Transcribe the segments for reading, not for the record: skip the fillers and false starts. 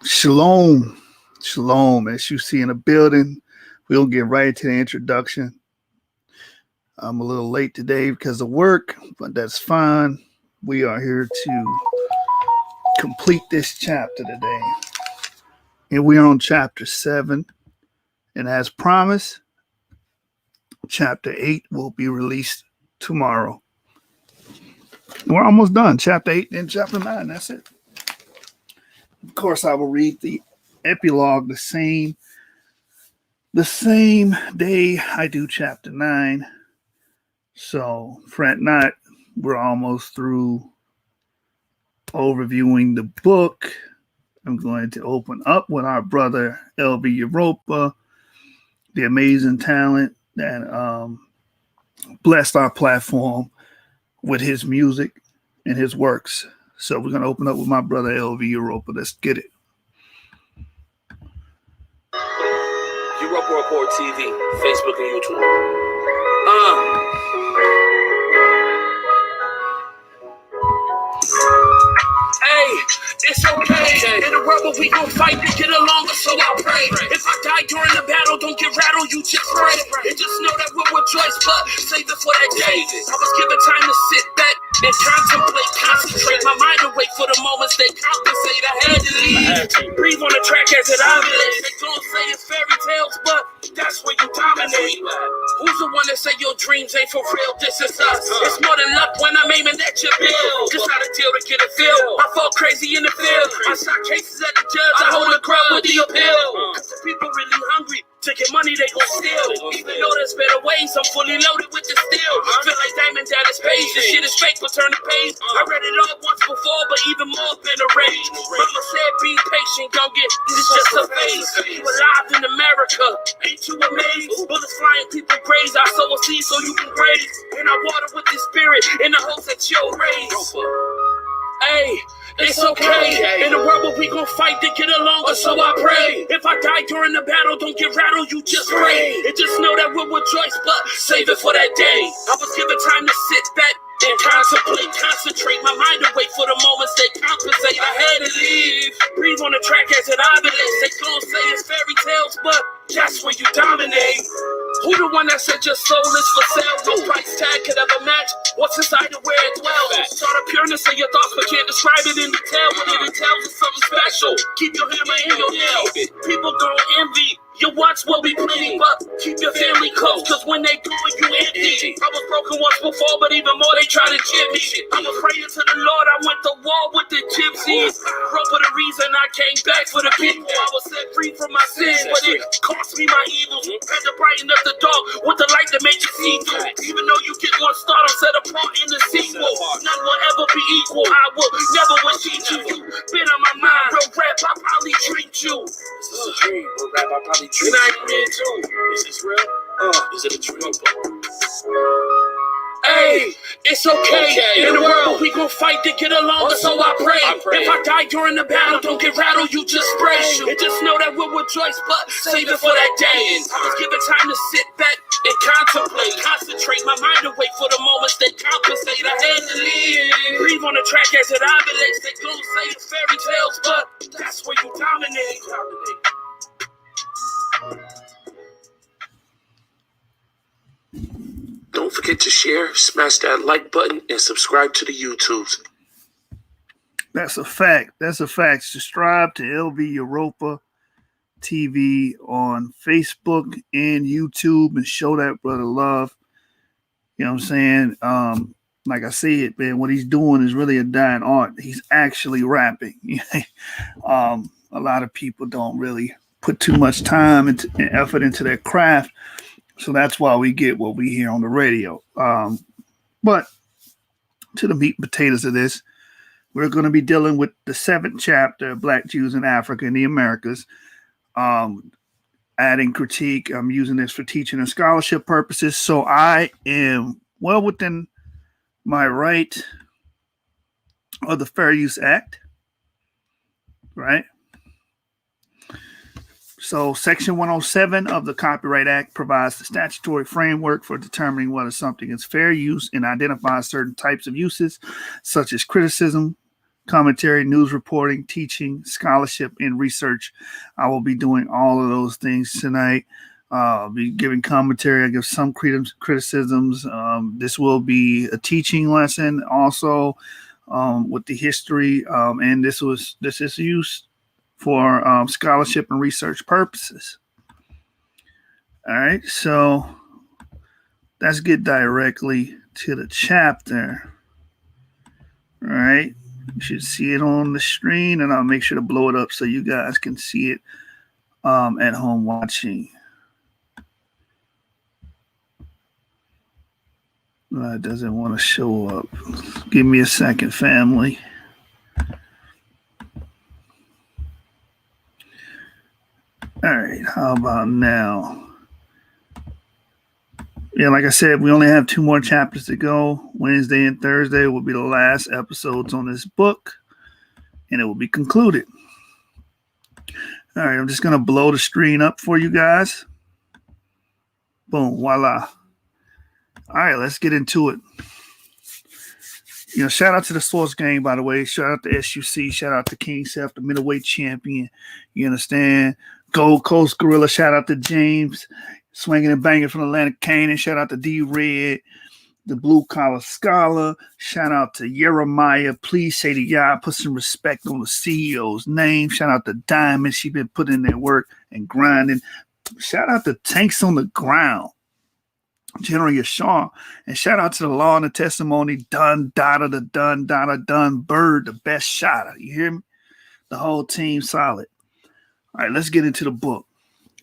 Shalom. Shalom. As you see in the building, we'll get right to the introduction. I'm a little late today because of work, but that's fine. We are here to complete this chapter today. And we are on chapter 7. And as promised, chapter 8 will be released tomorrow. We're almost done. Chapter 8 and chapter 9. That's it. Of course, I will read the epilogue the same day I do chapter 9. So fret not. We're almost through overviewing the book. I'm going to open up with our brother LV Europa, the amazing talent that blessed our platform with his music and his works. So we're going to open up with my brother LV Europa. Let's get it. Europa Report TV, Facebook and YouTube. Hey, it's okay. In the rubber, we gon' fight to get along, so I pray. If I die during the battle, don't get rattled, you just pray. And just know that we'll rejoice, but save it for that day. I was given time to sit back and concentrate my mind away for the moments they compensate. I had to leave. Breathe on the track as it obvious. They don't say it's fairy tales, but that's where you dominate. Who's the one that say your dreams ain't for real? This is us. It's more than luck when I'm aiming at your bill. Just how to deal to get a feel. I fall crazy in the field. I shot cases at the judge. I hold a crowd with the appeal. Cause the people really hungry. To get money, they gon' steal. Even though there's better ways, I'm fully loaded with the steel. Feel like diamonds out of space. This shit is fake, but turn the page. I read it all once before, but even more been a rage. Mama said, be patient, don't get this just a phase. You alive in America, ain't you amazed? Bullets flying, people graze. I sow a seed so you can graze. And I water with the spirit in the hopes that you'll raise. Hey, it's okay. In the world where we gon' fight to get along, so I pray. If I die during the battle, don't get rattled, you just pray. And just know that we'll rejoice, but save it for that day. I was given time to sit back and concentrate my mind away for the moments they compensate. I had to leave. Breathe on the track as it obvious. They gon' say it's fairy tales, but that's where you dominate. Who the one that said your soul is for sale? No price tag could ever match what's inside of where it dwells. Saw the pureness of your thoughts, but can't describe it in detail. What it entails is something special. Keep your hammer in your nail. People gon' envy. Your wants will be plenty, but keep your family close, cause when they do it, you empty. I was broken once before, but even more, they try to chip me. I'm a prayer to the Lord, I went to war with the gypsies. Broke for the reason I came back for the people. I was set free from my sin, but it cost me my evils. Had to brighten up the dark with the light that made you see through. Even though you get one start, I'm set apart in the sequel. None will ever be equal, I will never will cheat you. You been on my mind, real rap, I probably treat you. This is a dream, real rap, I probably treat you. Too. Is this real? Is it a dream? Hey, it's okay. In the world, we gon' fight to get along, so I pray. If I die during the battle, don't get rattled, you just pray. And just know that we'll rejoice, but save it for that day. I was given time to sit back and concentrate my mind away for the moments they compensate. I had to leave. Breathe on the track as it ovulates. They gon' say it's fairy tales, but that's where you dominate. Don't forget to share, smash that like button, and subscribe to the YouTubes. That's a fact. That's a fact. Subscribe to LV Europa TV on Facebook and YouTube and show that brother love. You know what I'm saying? Like I said, man, what he's doing is really a dying art. He's actually rapping. A lot of people don't really put too much time and effort into their craft. So that's why we get what we hear on the radio. But to the meat and potatoes of this, we're going to be dealing with the 7th chapter, Black Jews in Africa and the Americas. Adding critique. I'm using this for teaching and scholarship purposes. So I am well within my right of the Fair Use Act. Right? So Section 107 of the Copyright Act provides the statutory framework for determining whether something is fair use and identifies certain types of uses, such as criticism, commentary, news reporting, teaching, scholarship, and research. I will be doing all of those things tonight. I'll be giving commentary. I give some criticisms. This will be a teaching lesson also with the history, and this is used for scholarship and research purposes. All right, so let's get directly to the chapter. All right, you should see it on the screen, and I'll make sure to blow it up so you guys can see it at home watching. It doesn't want to show up. Give me a second, family. All right, how about now? Yeah, like I said, we only have 2 more chapters to go. Wednesday and Thursday will be the last episodes on this book, and it will be concluded. All right, I'm just going to blow the screen up for you guys. Boom, voila. All right, let's get into it. Shout out to the Source Gang, by the way. Shout out to SUC. Shout out to King Seth, the middleweight champion. You understand? Gold Coast Gorilla. Shout out to James. Swinging and banging from Atlantic Canaan. Shout out to D-Red, the Blue Collar Scholar. Shout out to Jeremiah. Please say to y'all, put some respect on the CEO's name. Shout out to Diamond. She been putting in their work and grinding. Shout out to Tanks on the Ground, General Yashar. And shout out to the Law and the Testimony, Dun Bird, the best shotter. You hear me? The whole team solid. All right, let's get into the book.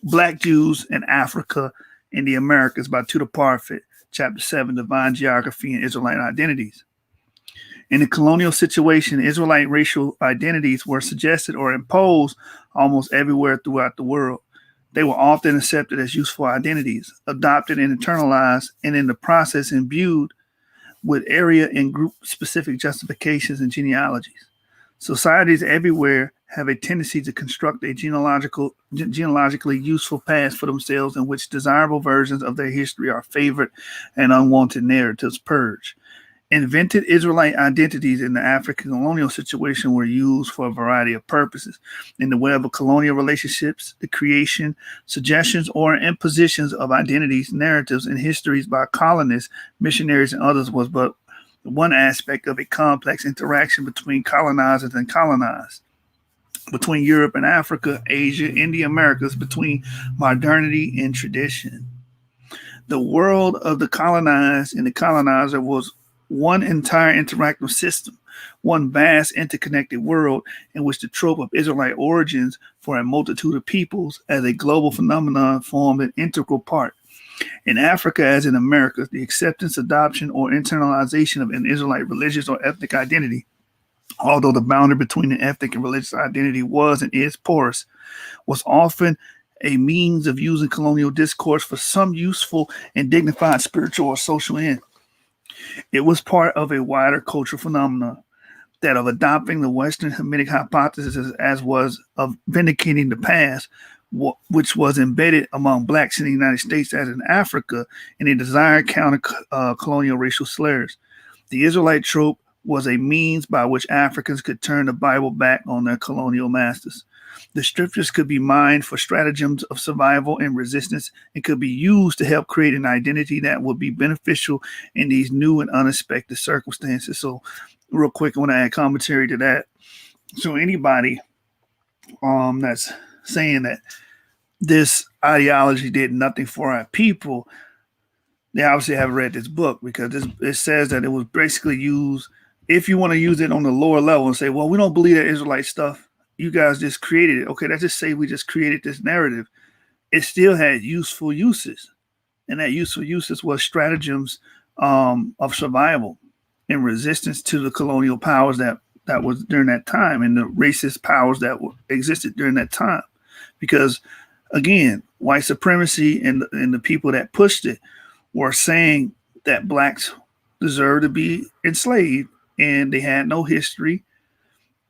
Black Jews in Africa and the Americas by Tudor Parfitt, Chapter 7, Divine Geography and Israelite Identities. In the colonial situation, Israelite racial identities were suggested or imposed almost everywhere throughout the world. They were often accepted as useful identities, adopted and internalized, and in the process imbued with area and group-specific justifications and genealogies. Societies everywhere have a tendency to construct a genealogically useful past for themselves in which desirable versions of their history are favored and unwanted narratives purged. Invented Israelite identities in the African colonial situation were used for a variety of purposes. In the web of colonial relationships, the creation, suggestions, or impositions of identities, narratives, and histories by colonists, missionaries, and others was but one aspect of a complex interaction between colonizers and colonized, between Europe and Africa, Asia, and the Americas, between modernity and tradition. The world of the colonized and the colonizer was one entire interactive system, one vast interconnected world in which the trope of Israelite origins for a multitude of peoples as a global phenomenon formed an integral part. In Africa, as in America, the acceptance, adoption, or internalization of an Israelite religious or ethnic identity, although the boundary between the ethnic and religious identity was and is porous, was often a means of using colonial discourse for some useful and dignified spiritual or social end. It was part of a wider cultural phenomenon, that of adopting the Western Hamitic hypothesis as was of vindicating the past, which was embedded among blacks in the United States as in Africa in a desired counter-colonial racial slurs. The Israelite trope was a means by which Africans could turn the Bible back on their colonial masters. The scriptures could be mined for stratagems of survival and resistance and could be used to help create an identity that would be beneficial in these new and unexpected circumstances. So real quick, I want to add commentary to that. So anybody that's saying that this ideology did nothing for our people, they obviously haven't read this book, because it says that it was basically used, if you want to use it on the lower level and say, well, we don't believe that Israelite stuff, you guys just created it. Okay, let's just say we just created this narrative. It still had useful uses, and that useful uses was stratagems of survival and resistance to the colonial powers that was during that time, and the racist powers that existed during that time. Because again, white supremacy and the people that pushed it were saying that blacks deserved to be enslaved, and they had no history,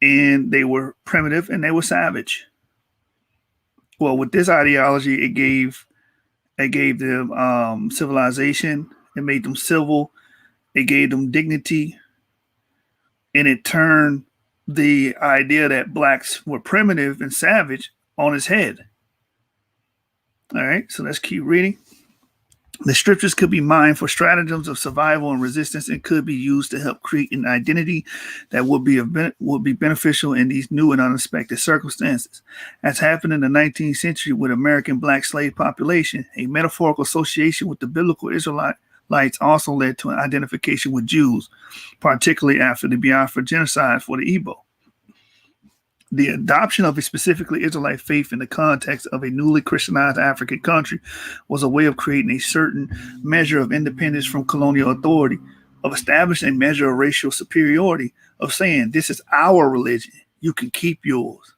and they were primitive, and they were savage. Well, with this ideology, it gave them civilization. It made them civil. It gave them dignity, and it turned the idea that blacks were primitive and savage on its head. All right, so let's keep reading. The scriptures could be mined for stratagems of survival and resistance, and could be used to help create an identity that would be beneficial in these new and unexpected circumstances. As happened in the 19th century with American black slave population, a metaphorical association with the biblical Israelites also led to an identification with Jews, particularly after the Biafra genocide for the Igbo. The adoption of a specifically Israelite faith in the context of a newly Christianized African country was a way of creating a certain measure of independence from colonial authority, of establishing a measure of racial superiority, of saying, this is our religion, you can keep yours.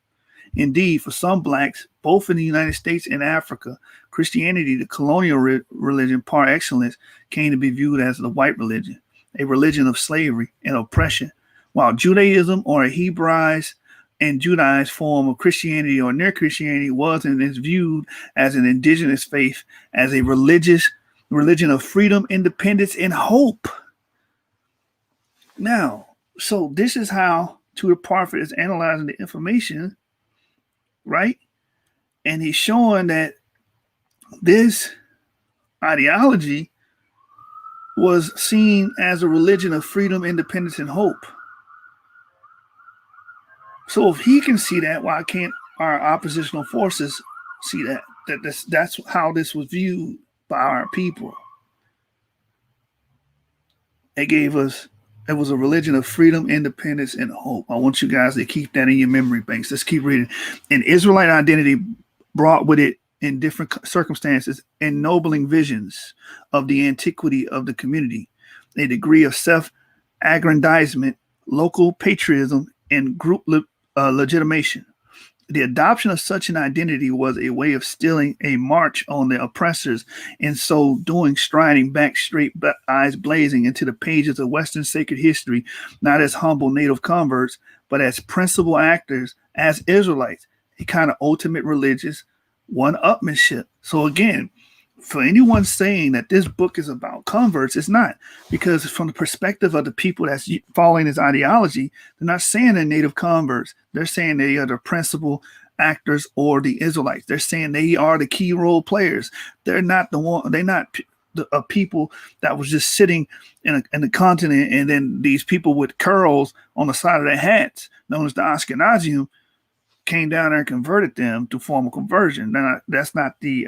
Indeed, for some blacks, both in the United States and Africa, Christianity, the colonial religion par excellence, came to be viewed as the white religion, a religion of slavery and oppression, while Judaism, or a Hebraized and Judaized form of Christianity or near Christianity, was and is viewed as an indigenous faith, as a religion of freedom, independence, and hope. Now, so this is how Tudor Parfitt is analyzing the information, right? And he's showing that this ideology was seen as a religion of freedom, independence, and hope. So if he can see that, why can't our oppositional forces see that? That's how this was viewed by our people. It was a religion of freedom, independence, and hope. I want you guys to keep that in your memory banks. Let's keep reading. An Israelite identity brought with it, in different circumstances, ennobling visions of the antiquity of the community, a degree of self-aggrandizement, local patriotism, and group legitimation. The adoption of such an identity was a way of stealing a march on the oppressors, and so doing striding back straight, eyes blazing into the pages of Western sacred history, not as humble native converts, but as principal actors, as Israelites, a kind of ultimate religious one-upmanship. So again, for anyone saying that this book is about converts, it's not, because from the perspective of the people that's following this ideology, they're not saying they're native converts. They're saying they are the principal actors or the Israelites. They're saying they are the key role players. They're not the one. They're not a people that was just sitting in the continent, and then these people with curls on the side of their hats, known as the Ashkenazim, came down there and converted them to formal conversion. That's not the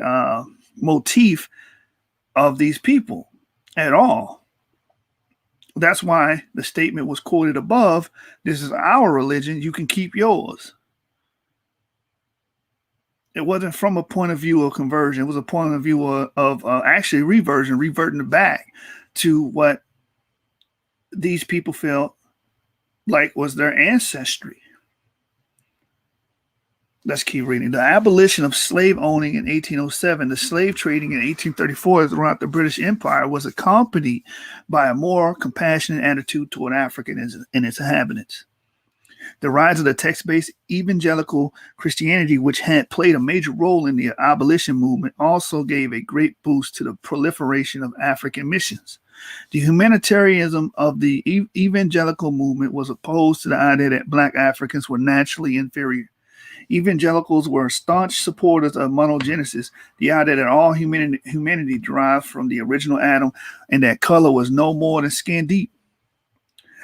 motif of these people at all. That's why the statement was quoted above. This is our religion. You can keep yours. It wasn't from a point of view of conversion. It was a point of view of actually reverting back to what these people felt like was their ancestry. Let's keep reading. The abolition of slave owning in 1807, the slave trading in 1834 throughout the British Empire was accompanied by a more compassionate attitude toward Africans and its inhabitants. The rise of the text-based evangelical Christianity, which had played a major role in the abolition movement, also gave a great boost to the proliferation of African missions. The humanitarianism of the evangelical movement was opposed to the idea that Black Africans were naturally inferior. Evangelicals were staunch supporters of monogenesis, the idea that all humanity derived from the original Adam and that color was no more than skin deep.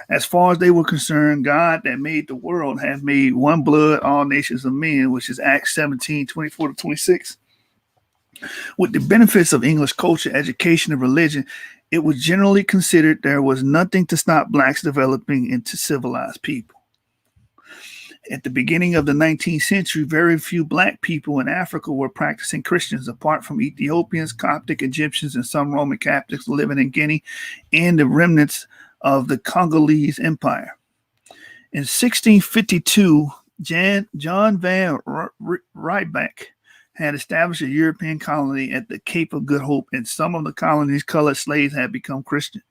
As far as they were concerned, God that made the world had made one blood, all nations of men, which is Acts 17:24-26. With the benefits of English culture, education, and religion, it was generally considered there was nothing to stop blacks developing into civilized people. At the beginning of the 19th century, very few black people in Africa were practicing Christians, apart from Ethiopians, Coptic Egyptians, and some Roman Catholics living in Guinea and the remnants of the Congolese Empire. In 1652, John van Riebeck had established a European colony at the Cape of Good Hope, and some of the colony's colored slaves had become Christian.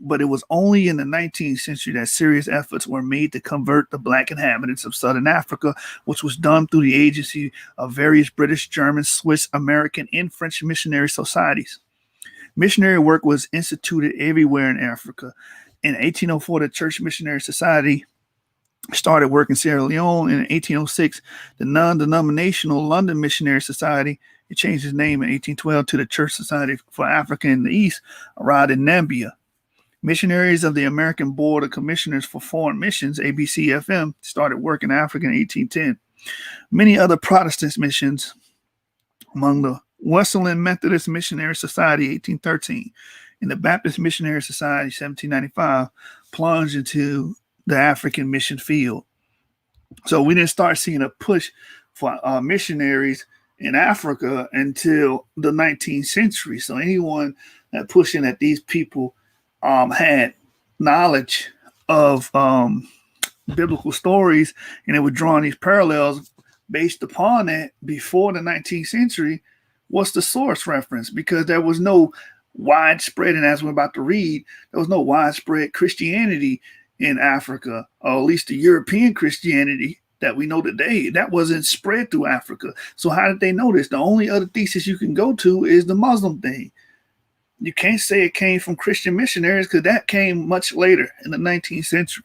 but it was only in the 19th century that serious efforts were made to convert the black inhabitants of southern Africa, which was done through the agency of various British, German, Swiss, American, and French missionary societies. Missionary work was instituted everywhere in Africa. In 1804, the Church Missionary Society started work in Sierra Leone. In 1806, the non-denominational London Missionary Society, it changed its name in 1812 to the Church Society for Africa in the East, arrived in Namibia. Missionaries of the American Board of Commissioners for Foreign Missions, ABCFM, started work in Africa in 1810. Many other Protestant missions, among the Wesleyan Methodist Missionary Society, 1813, and the Baptist Missionary Society, 1795, plunged into the African mission field. So we didn't start seeing a push for missionaries in Africa until the 19th century. So anyone that pushing that these people had knowledge of biblical stories, and they were drawing these parallels based upon that before the 19th century, what's the source reference? Because there was no widespread, and as we're about to read, there was no widespread Christianity in Africa, or at least the European Christianity that we know today. That wasn't spread through Africa. So how did they know this? The only other thesis you can go to is the Muslim thing. You can't say it came from Christian missionaries because that came much later in the 19th century.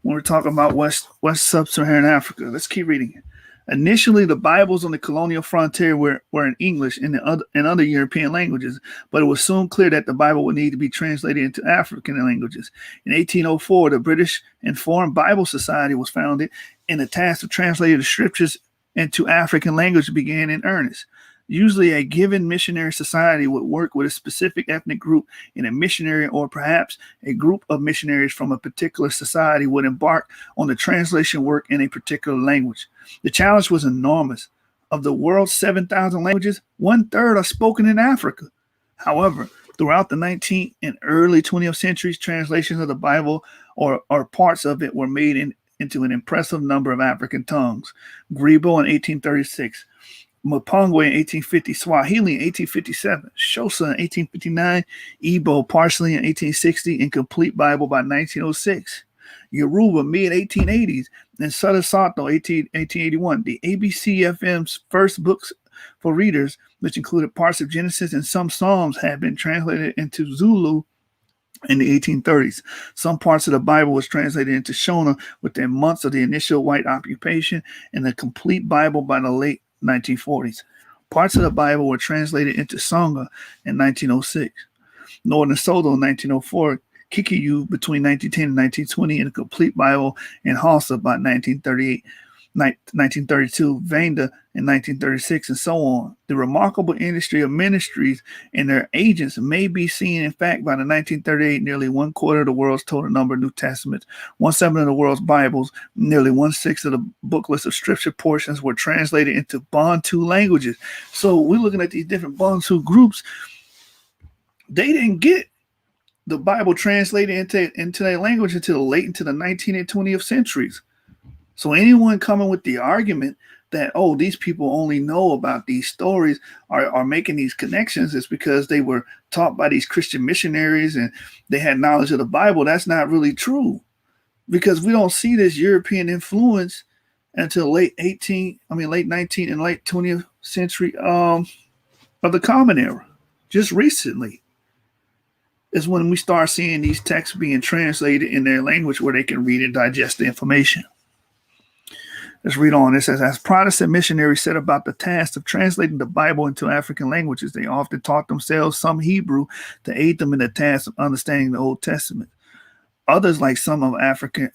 When we're talking about West Sub-Saharan Africa, let's keep reading it. Initially, the Bibles on the colonial frontier were in English and other European languages, but it was soon clear that the Bible would need to be translated into African languages. In 1804, the British and Foreign Bible Society was founded, and the task of translating the scriptures into African language began in earnest. Usually, a given missionary society would work with a specific ethnic group, and a missionary or perhaps a group of missionaries from a particular society would embark on the translation work in a particular language. The challenge was enormous. Of the world's 7,000 languages, 1/3 are spoken in Africa. However, throughout the 19th and early 20th centuries, translations of the Bible or parts of it were made into an impressive number of African tongues. Grebo in 1836. Mapongwe in 1850, Swahili in 1857, Xhosa in 1859, Igbo partially in 1860, and Complete Bible by 1906. Yoruba mid-1880s, and Sadasato 1881. The ABCFM's first books for readers, which included parts of Genesis and some Psalms, had been translated into Zulu in the 1830s. Some parts of the Bible was translated into Shona within months of the initial white occupation, and the Complete Bible by the late 1940s. Parts of the Bible were translated into Songa in 1906, Northern Soto in 1904, Kikiyu between 1910 and 1920, and the Complete Bible in Hausa by 1932, Venda in 1936, and so on. The remarkable industry of ministries and their agents may be seen, in fact, by the 1938, nearly 1/4 of the world's total number of New Testaments, 1/7 of the world's Bibles, nearly 1/6 of the booklets of scripture portions were translated into Bantu languages. So we're looking at these different Bantu groups. They didn't get the Bible translated into their language until late into the 19th and 20th centuries. So anyone coming with the argument that, oh, these people only know about these stories are making these connections is because they were taught by these Christian missionaries and they had knowledge of the Bible, that's not really true. Because we don't see this European influence until late 19th and late 20th century of the Common Era. Just recently is when we start seeing these texts being translated in their language where they can read and digest the information. Let's read on. It says, as Protestant missionaries set about the task of translating the Bible into African languages, they often taught themselves some Hebrew to aid them in the task of understanding the Old Testament. Others, like some of the African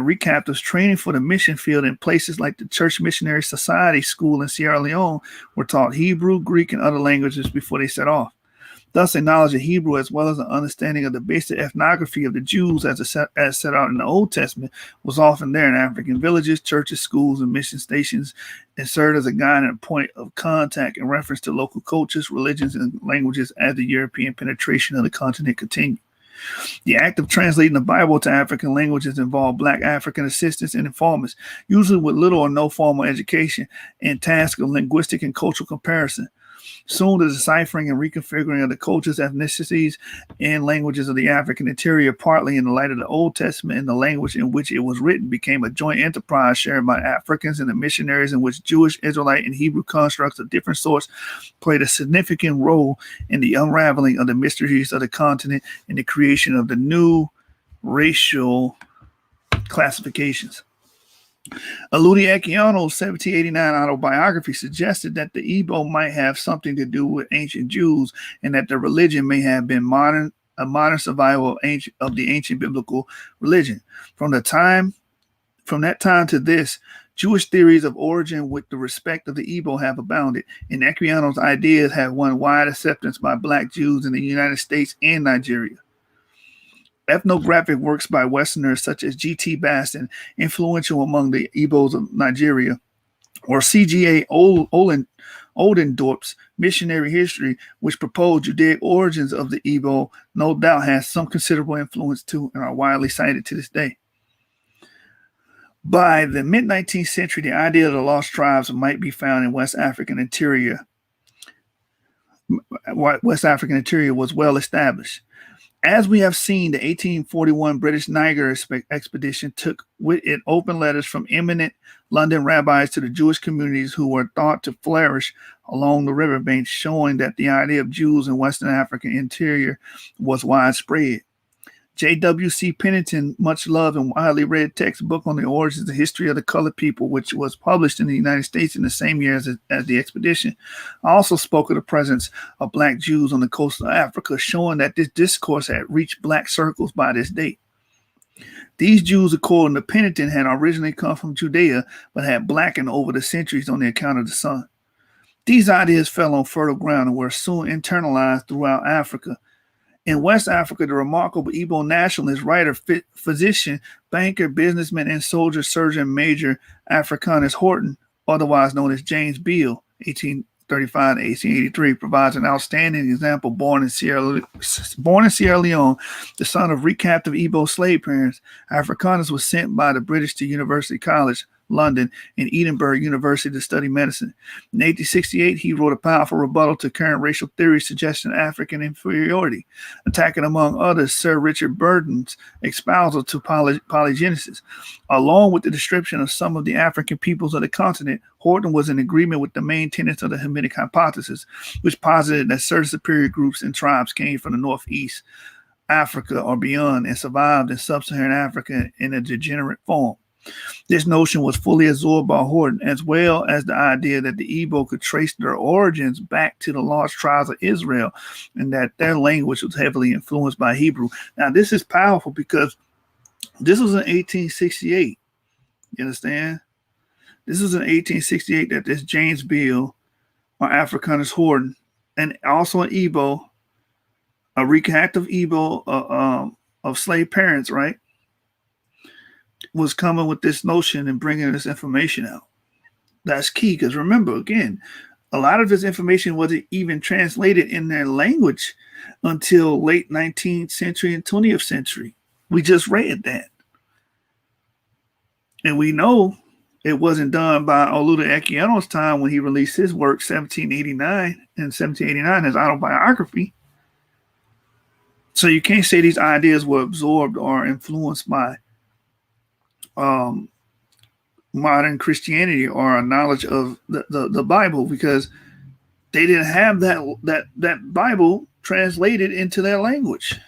recaptives training for the mission field in places like the Church Missionary Society School in Sierra Leone, were taught Hebrew, Greek, and other languages before they set off. Thus, a knowledge of Hebrew, as well as an understanding of the basic ethnography of the Jews as set out in the Old Testament, was often there in African villages, churches, schools, and mission stations, and served as a guide and a point of contact in reference to local cultures, religions, and languages as the European penetration of the continent continued. The act of translating the Bible to African languages involved Black African assistants and informants, usually with little or no formal education, and tasks of linguistic and cultural comparison. Soon, the deciphering and reconfiguring of the cultures, ethnicities, and languages of the African interior, partly in the light of the Old Testament and the language in which it was written, became a joint enterprise shared by Africans and the missionaries, in which Jewish, Israelite, and Hebrew constructs of different sorts played a significant role in the unraveling of the mysteries of the continent and the creation of the new racial classifications. Aludi Equiano's 1789 autobiography suggested that the Igbo might have something to do with ancient Jews and that the religion may have been a modern survival of the ancient biblical religion. From that time to this, Jewish theories of origin with the respect of the Igbo have abounded, and Equiano's ideas have won wide acceptance by Black Jews in the United States and Nigeria. Ethnographic works by Westerners such as G.T. Baston, influential among the Igbos of Nigeria, or C.G.A. Oldendorp's Missionary History, which proposed Judaic origins of the Igbo, no doubt has some considerable influence too and are widely cited to this day. By the mid-19th century, the idea of the lost tribes might be found in West African interior. West African interior was well established. As we have seen, the 1841 British Niger expedition took with it open letters from eminent London rabbis to the Jewish communities who were thought to flourish along the riverbanks, showing that the idea of Jews in Western African interior was widespread. J.W.C. Pennington, much loved and widely read textbook on the origins and history of the colored people, which was published in the United States in the same year as the expedition, also spoke of the presence of Black Jews on the coast of Africa, showing that this discourse had reached Black circles by this date. These Jews, according to Pennington, had originally come from Judea, but had blackened over the centuries on the account of the sun. These ideas fell on fertile ground and were soon internalized throughout Africa. In West Africa, the remarkable Igbo nationalist, writer, physician, banker, businessman, and soldier surgeon major Africanus Horton, otherwise known as James Beale, 1835 to 1883, provides an outstanding example. Born in Sierra Leone, the son of recaptive Igbo slave parents, Africanus was sent by the British to University College, London, and Edinburgh University to study medicine. In 1868, he wrote a powerful rebuttal to current racial theories suggesting African inferiority, attacking, among others, Sir Richard Burton's espousal to polygenesis. Along with the description of some of the African peoples of the continent, Horton was in agreement with the main tenets of the Hamitic hypothesis, which posited that certain superior groups and tribes came from the northeast Africa or beyond and survived in sub-Saharan Africa in a degenerate form. This notion was fully absorbed by Horton, as well as the idea that the Igbo could trace their origins back to the lost tribes of Israel and that their language was heavily influenced by Hebrew. Now, this is powerful because this was in 1868. You understand? This was in 1868 that this James Beale, or Africanus Horton, and also an Igbo, a recaptive Igbo of slave parents, right, was coming with this notion and bringing this information out. That's key because remember, again, a lot of this information wasn't even translated in their language until late 19th century and 20th century. We just read that. And we know it wasn't done by Olude Equiano's time when he released his work, 1789, his autobiography. So you can't say these ideas were absorbed or influenced by modern Christianity or a knowledge of the Bible, because they didn't have that Bible translated into their language.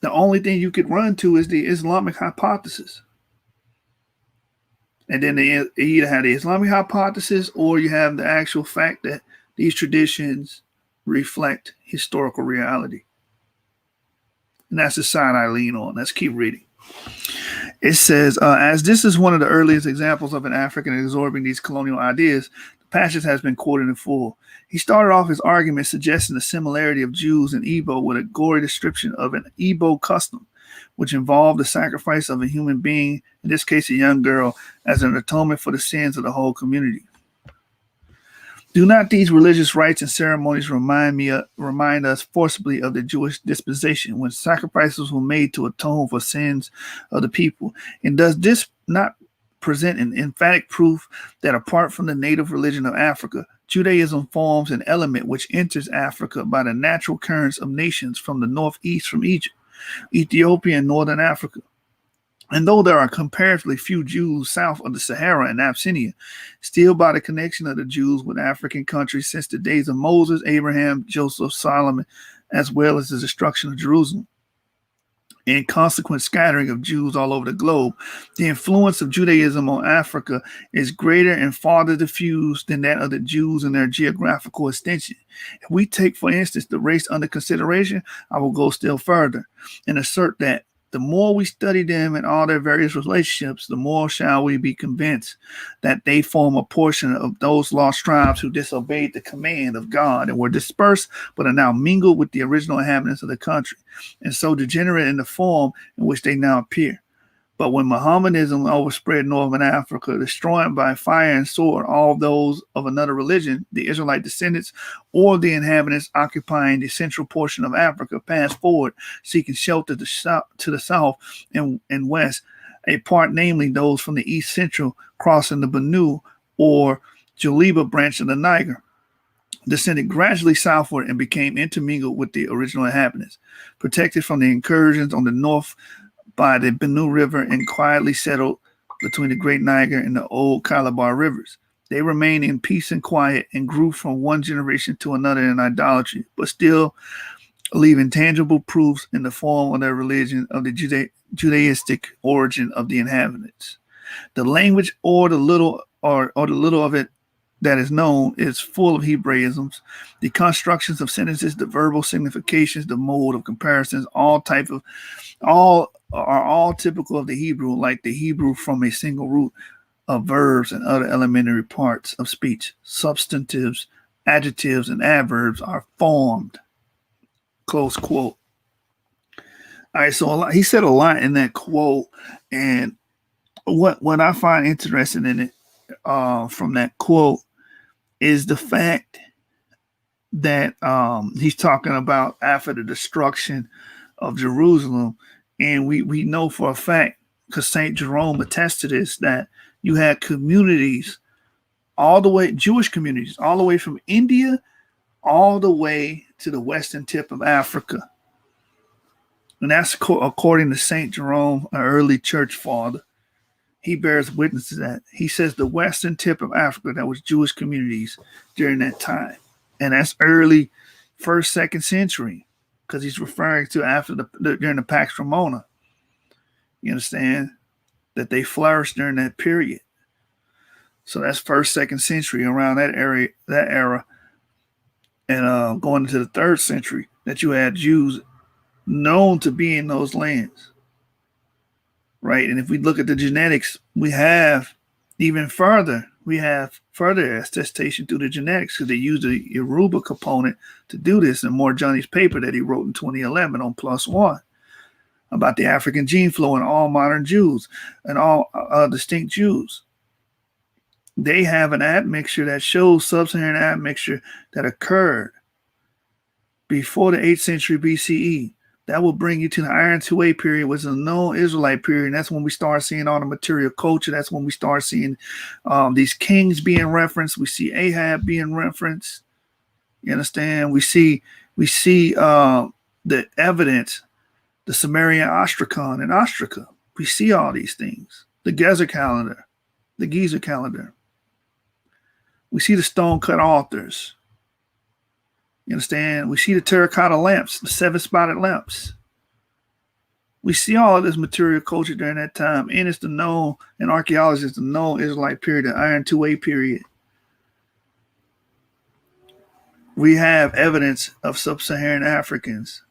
The only thing you could run to is the Islamic hypothesis. And then you either have the Islamic hypothesis or you have the actual fact that these traditions reflect historical reality. And that's the side I lean on. Let's keep reading. It says, as this is one of the earliest examples of an African absorbing these colonial ideas, the passage has been quoted in full. He started off his argument suggesting the similarity of Jews and Igbo with a gory description of an Igbo custom, which involved the sacrifice of a human being, in this case a young girl, as an atonement for the sins of the whole community. Do not these religious rites and ceremonies remind us forcibly of the Jewish dispensation, when sacrifices were made to atone for sins of the people? And does this not present an emphatic proof that apart from the native religion of Africa, Judaism forms an element which enters Africa by the natural currents of nations from the northeast, from Egypt, Ethiopia, and northern Africa. And though there are comparatively few Jews south of the Sahara and Abyssinia, still by the connection of the Jews with African countries since the days of Moses, Abraham, Joseph, Solomon, as well as the destruction of Jerusalem, and consequent scattering of Jews all over the globe, the influence of Judaism on Africa is greater and farther diffused than that of the Jews in their geographical extension. If we take, for instance, the race under consideration, I will go still further and assert that the more we study them and all their various relationships, the more shall we be convinced that they form a portion of those lost tribes who disobeyed the command of God and were dispersed, but are now mingled with the original inhabitants of the country, and so degenerate in the form in which they now appear. But when Mohammedanism overspread northern Africa, destroying by fire and sword all those of another religion, the Israelite descendants or the inhabitants occupying the central portion of Africa passed forward, seeking shelter to the south and west, a part, namely those from the east central, crossing the Benue or Juliba branch of the Niger, descended gradually southward and became intermingled with the original inhabitants, protected from the incursions on the north by the Benue River and quietly settled between the Great Niger and the Old Calabar rivers. They remained in peace and quiet and grew from one generation to another in idolatry, but still leaving tangible proofs in the form of their religion of the Judaistic origin of the inhabitants. The language or the little of it that is known is full of Hebraisms, the constructions of sentences, the verbal significations, the mode of comparisons, all typical of the Hebrew, like the Hebrew from a single root of verbs and other elementary parts of speech. Substantives, adjectives, and adverbs are formed. Close quote. All right, so he said a lot in that quote, and what I find interesting in it from that quote is the fact that he's talking about after the destruction of Jerusalem. And we know for a fact, because St. Jerome attests to this, that you had communities all the way, Jewish communities, all the way from India, all the way to the western tip of Africa. And that's according to St. Jerome, an early church father. He bears witness to that. He says the western tip of Africa, that was Jewish communities during that time. And that's early 1st, 2nd century, because he's referring to after during the Pax Romana. You understand? That they flourished during that period. So that's 1st, 2nd century, around that era. And going into the 3rd century, that you had Jews known to be in those lands. Right? And if we look at the genetics, we have further attestation through the genetics, because they used the Yoruba component to do this in Moore Johnny's paper that he wrote in 2011 on +1 about the African gene flow in all modern Jews and all distinct Jews. They have an admixture that shows sub-Saharan admixture that occurred before the 8th century BCE. That will bring you to the Iron 2A period, which is a known Israelite period. And that's when we start seeing all the material culture. That's when we start seeing these kings being referenced. We see Ahab being referenced. You understand? We see the evidence, the Sumerian Ostracon and Ostraca. We see all these things. The Gezer calendar, the Giza calendar. We see the stone-cut altars. You understand? We see the terracotta lamps, the 7-spotted lamps. We see all of this material culture during that time, and it's the known, and archaeology is the known Israelite period, the Iron 2A period. We have evidence of sub-Saharan Africans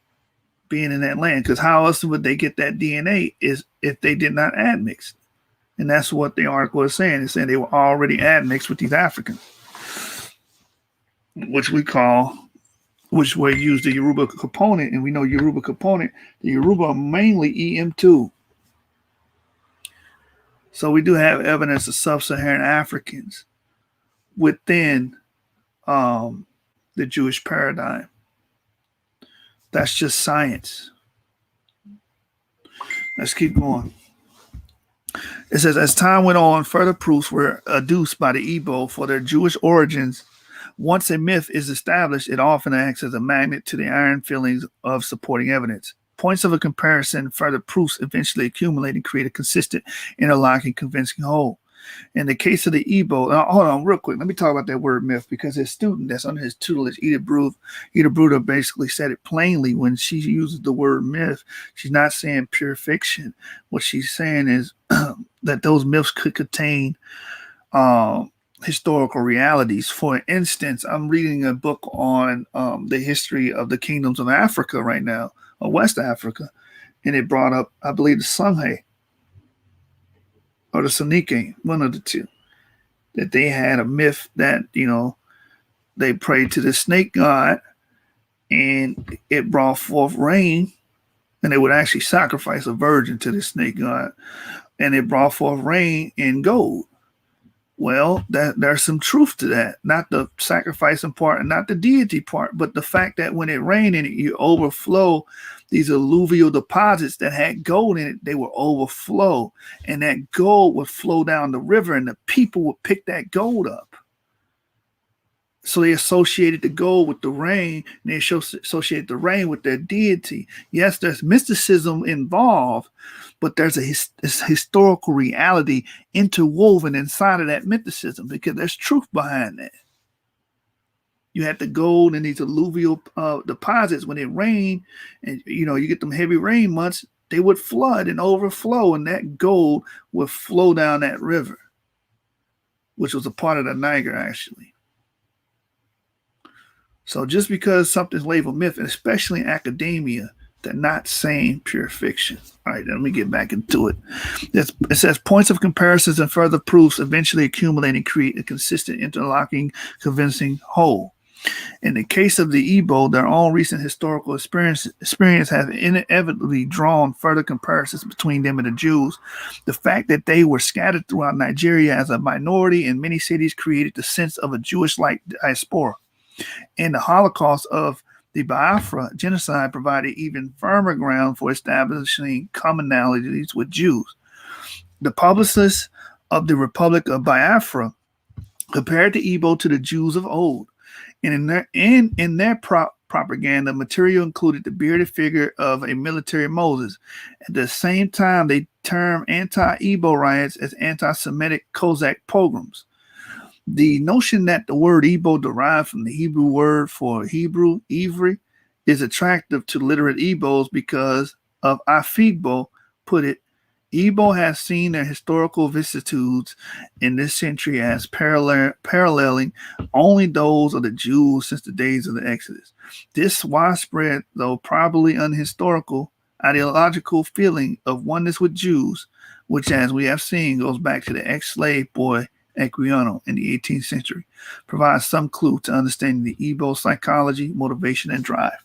being in that land, because how else would they get that DNA is if they did not admix? And that's what the article is saying. It's saying they were already admixed with these Africans, which we use the Yoruba component, and we know Yoruba component, the Yoruba are mainly EM2. So we do have evidence of sub-Saharan Africans within the Jewish paradigm. That's just science. Let's keep going. It says, as time went on, further proofs were adduced by the Igbo for their Jewish origins Once a myth is established, it often acts as a magnet to the iron fillings of supporting evidence. Points of a comparison, further proofs eventually accumulate and create a consistent, interlocking, convincing whole. In the case of the Igbo, hold on real quick. Let me talk about that word myth, because his student that's under his tutelage, Edith Bruder, basically said it plainly when she uses the word myth. She's not saying pure fiction. What she's saying is that those myths could contain historical realities. For instance, I'm reading a book on the history of the kingdoms of Africa right now, or West Africa, and it brought up, I believe, the Sanghe or the Sanike, one of the two, that they had a myth that, they prayed to the snake god and it brought forth rain, and they would actually sacrifice a virgin to the snake god, and it brought forth rain in gold. Well, there's some truth to that. Not the sacrificing part and not the deity part, but the fact that when it rained and you overflow these alluvial deposits that had gold in it, they would overflow. And that gold would flow down the river and the people would pick that gold up. So they associated the gold with the rain, and they associated the rain with their deity. Yes, there's mysticism involved, but there's a historical reality interwoven inside of that mysticism, because there's truth behind that. You had the gold in these alluvial deposits. When it rained, and you get them heavy rain months, they would flood and overflow, and that gold would flow down that river, which was a part of the Niger, actually. So just because something's labeled myth, and especially in academia, they're not saying pure fiction. All right, let me get back into it. It says points of comparisons and further proofs eventually accumulate and create a consistent, interlocking, convincing whole. In the case of the Igbo, their own recent historical experience has inevitably drawn further comparisons between them and the Jews. The fact that they were scattered throughout Nigeria as a minority in many cities created the sense of a Jewish-like diaspora. And the Holocaust of the Biafra genocide provided even firmer ground for establishing commonalities with Jews. The publicists of the Republic of Biafra compared the Igbo to the Jews of old, and in their propaganda material included the bearded figure of a military Moses. At the same time, they termed anti-Igbo riots as anti-Semitic Cossack pogroms. The notion that the word Igbo derived from the Hebrew word for Hebrew, Ivri, is attractive to literate Igbos because of Afigbo put it, Igbo has seen their historical vicissitudes in this century as paralleling only those of the Jews since the days of the Exodus. This widespread, though probably unhistorical, ideological feeling of oneness with Jews, which, as we have seen, goes back to the ex-slave boy Equiano in the 18th century, provides some clue to understanding the Igbo psychology, motivation, and drive.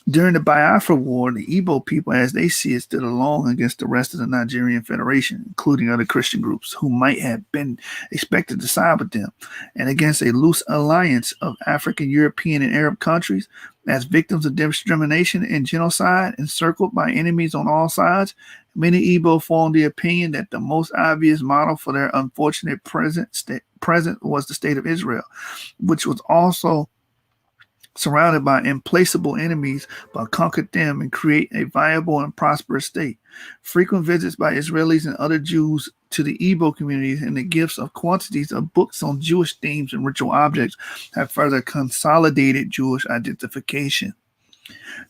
During the Biafra War, the Igbo people, as they see it, stood alone against the rest of the Nigerian Federation, including other Christian groups who might have been expected to side with them, and against a loose alliance of African, European, and Arab countries. As victims of discrimination and genocide, encircled by enemies on all sides, many Igbo formed the opinion that the most obvious model for their unfortunate present was the state of Israel, which was also surrounded by implacable enemies, but conquered them and create a viable and prosperous state. Frequent visits by Israelis and other Jews to the Igbo communities and the gifts of quantities of books on Jewish themes and ritual objects have further consolidated Jewish identification.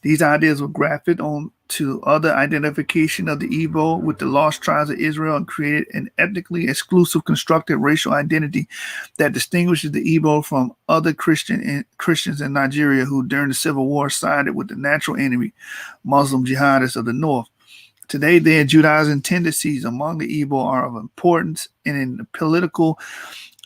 These ideas were grafted on to other identification of the Igbo with the lost tribes of Israel and created an ethnically exclusive constructed racial identity that distinguishes the Igbo from other Christians in Nigeria who during the Civil War sided with the natural enemy, Muslim jihadists of the North. Today, their Judaizing tendencies among the Igbo are of importance in the political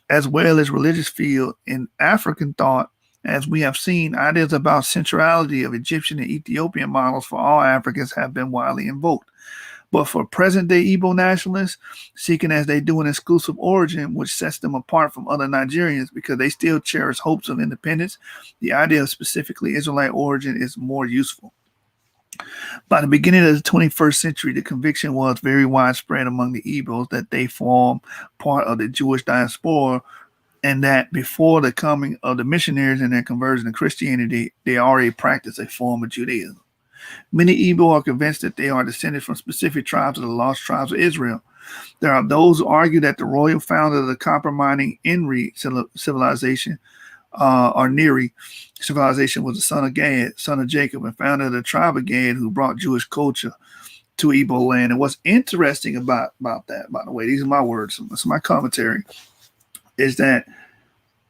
as well as religious field. In African thought, as we have seen, ideas about centrality of Egyptian and Ethiopian models for all Africans have been widely invoked. But for present-day Igbo nationalists, seeking as they do an exclusive origin, which sets them apart from other Nigerians because they still cherish hopes of independence, the idea of specifically Israelite origin is more useful. By the beginning of the 21st century, the conviction was very widespread among the Igbos that they form part of the Jewish diaspora and that before the coming of the missionaries and their conversion to Christianity, they already practiced a form of Judaism. Many Igbo are convinced that they are descended from specific tribes of the lost tribes of Israel. There are those who argue that the royal founder of the copper-mining Inri civilization, or Neri civilization, was the son of Gad, son of Jacob, and founder of the tribe of Gad, who brought Jewish culture to Igbo land. And what's interesting about that, by the way, these are my words, it's my commentary, is that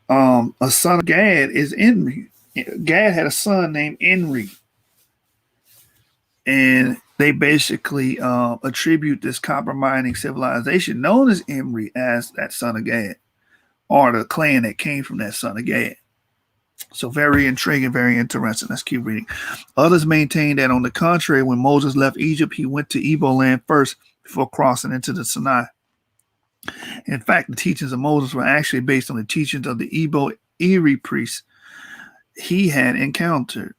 a son of Gad is Inri. Gad had a son named Inri. And they basically attribute this copper mining civilization known as Imri as that son of Gad, or the clan that came from that son of Gad. So very intriguing, very interesting. Let's keep reading. Others maintain that, on the contrary, when Moses left Egypt, he went to Igbo land first before crossing into the Sinai. In fact, the teachings of Moses were actually based on the teachings of the Igbo Eri priests he had encountered.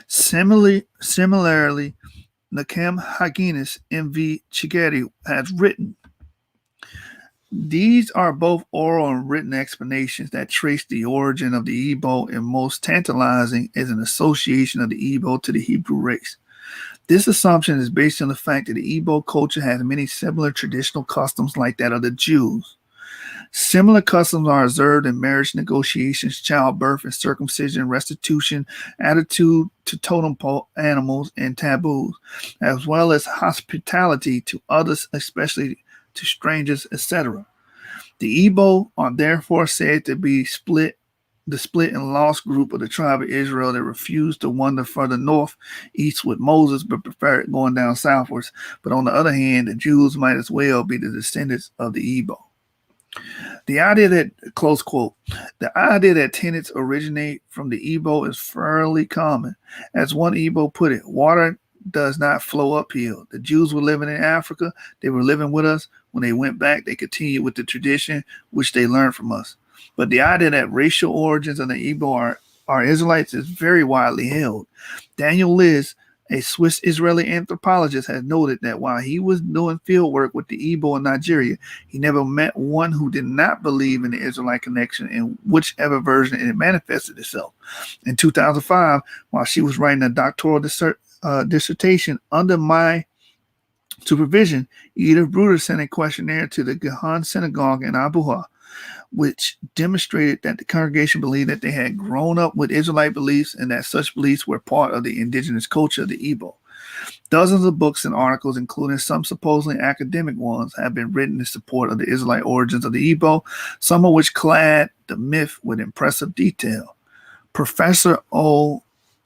Similarly, Nakam Haginis M.V. Chigeri has written, these are both oral and written explanations that trace the origin of the Igbo, and most tantalizing is an association of the Igbo to the Hebrew race. This assumption is based on the fact that the Igbo culture has many similar traditional customs like that of the Jews. Similar customs are observed in marriage negotiations, childbirth, and circumcision, restitution, attitude to totem pole animals, and taboos, as well as hospitality to others, especially to strangers, etc. The Igbo are therefore said to be the split and lost group of the tribe of Israel that refused to wander further north, east with Moses, but preferred going down southwards. But on the other hand, the Jews might as well be the descendants of the Igbo. The idea that, close quote, the idea that tenets originate from the Igbo is fairly common. As one Igbo put it, water does not flow uphill. The Jews were living in Africa. They were living with us. When they went back, they continued with the tradition which they learned from us. But the idea that racial origins of the Igbo are Israelites is very widely held. Daniel Liz, a Swiss Israeli anthropologist, has noted that while he was doing field work with the Igbo in Nigeria, he never met one who did not believe in the Israelite connection in whichever version it manifested itself. In 2005, while she was writing a doctoral dissertation under my supervision, Edith Bruder sent a questionnaire to the Gahan Synagogue in Abuja, which demonstrated that the congregation believed that they had grown up with Israelite beliefs and that such beliefs were part of the indigenous culture of the Igbo. Dozens of books and articles, including some supposedly academic ones, have been written in support of the Israelite origins of the Igbo, some of which clad the myth with impressive detail. Professor O.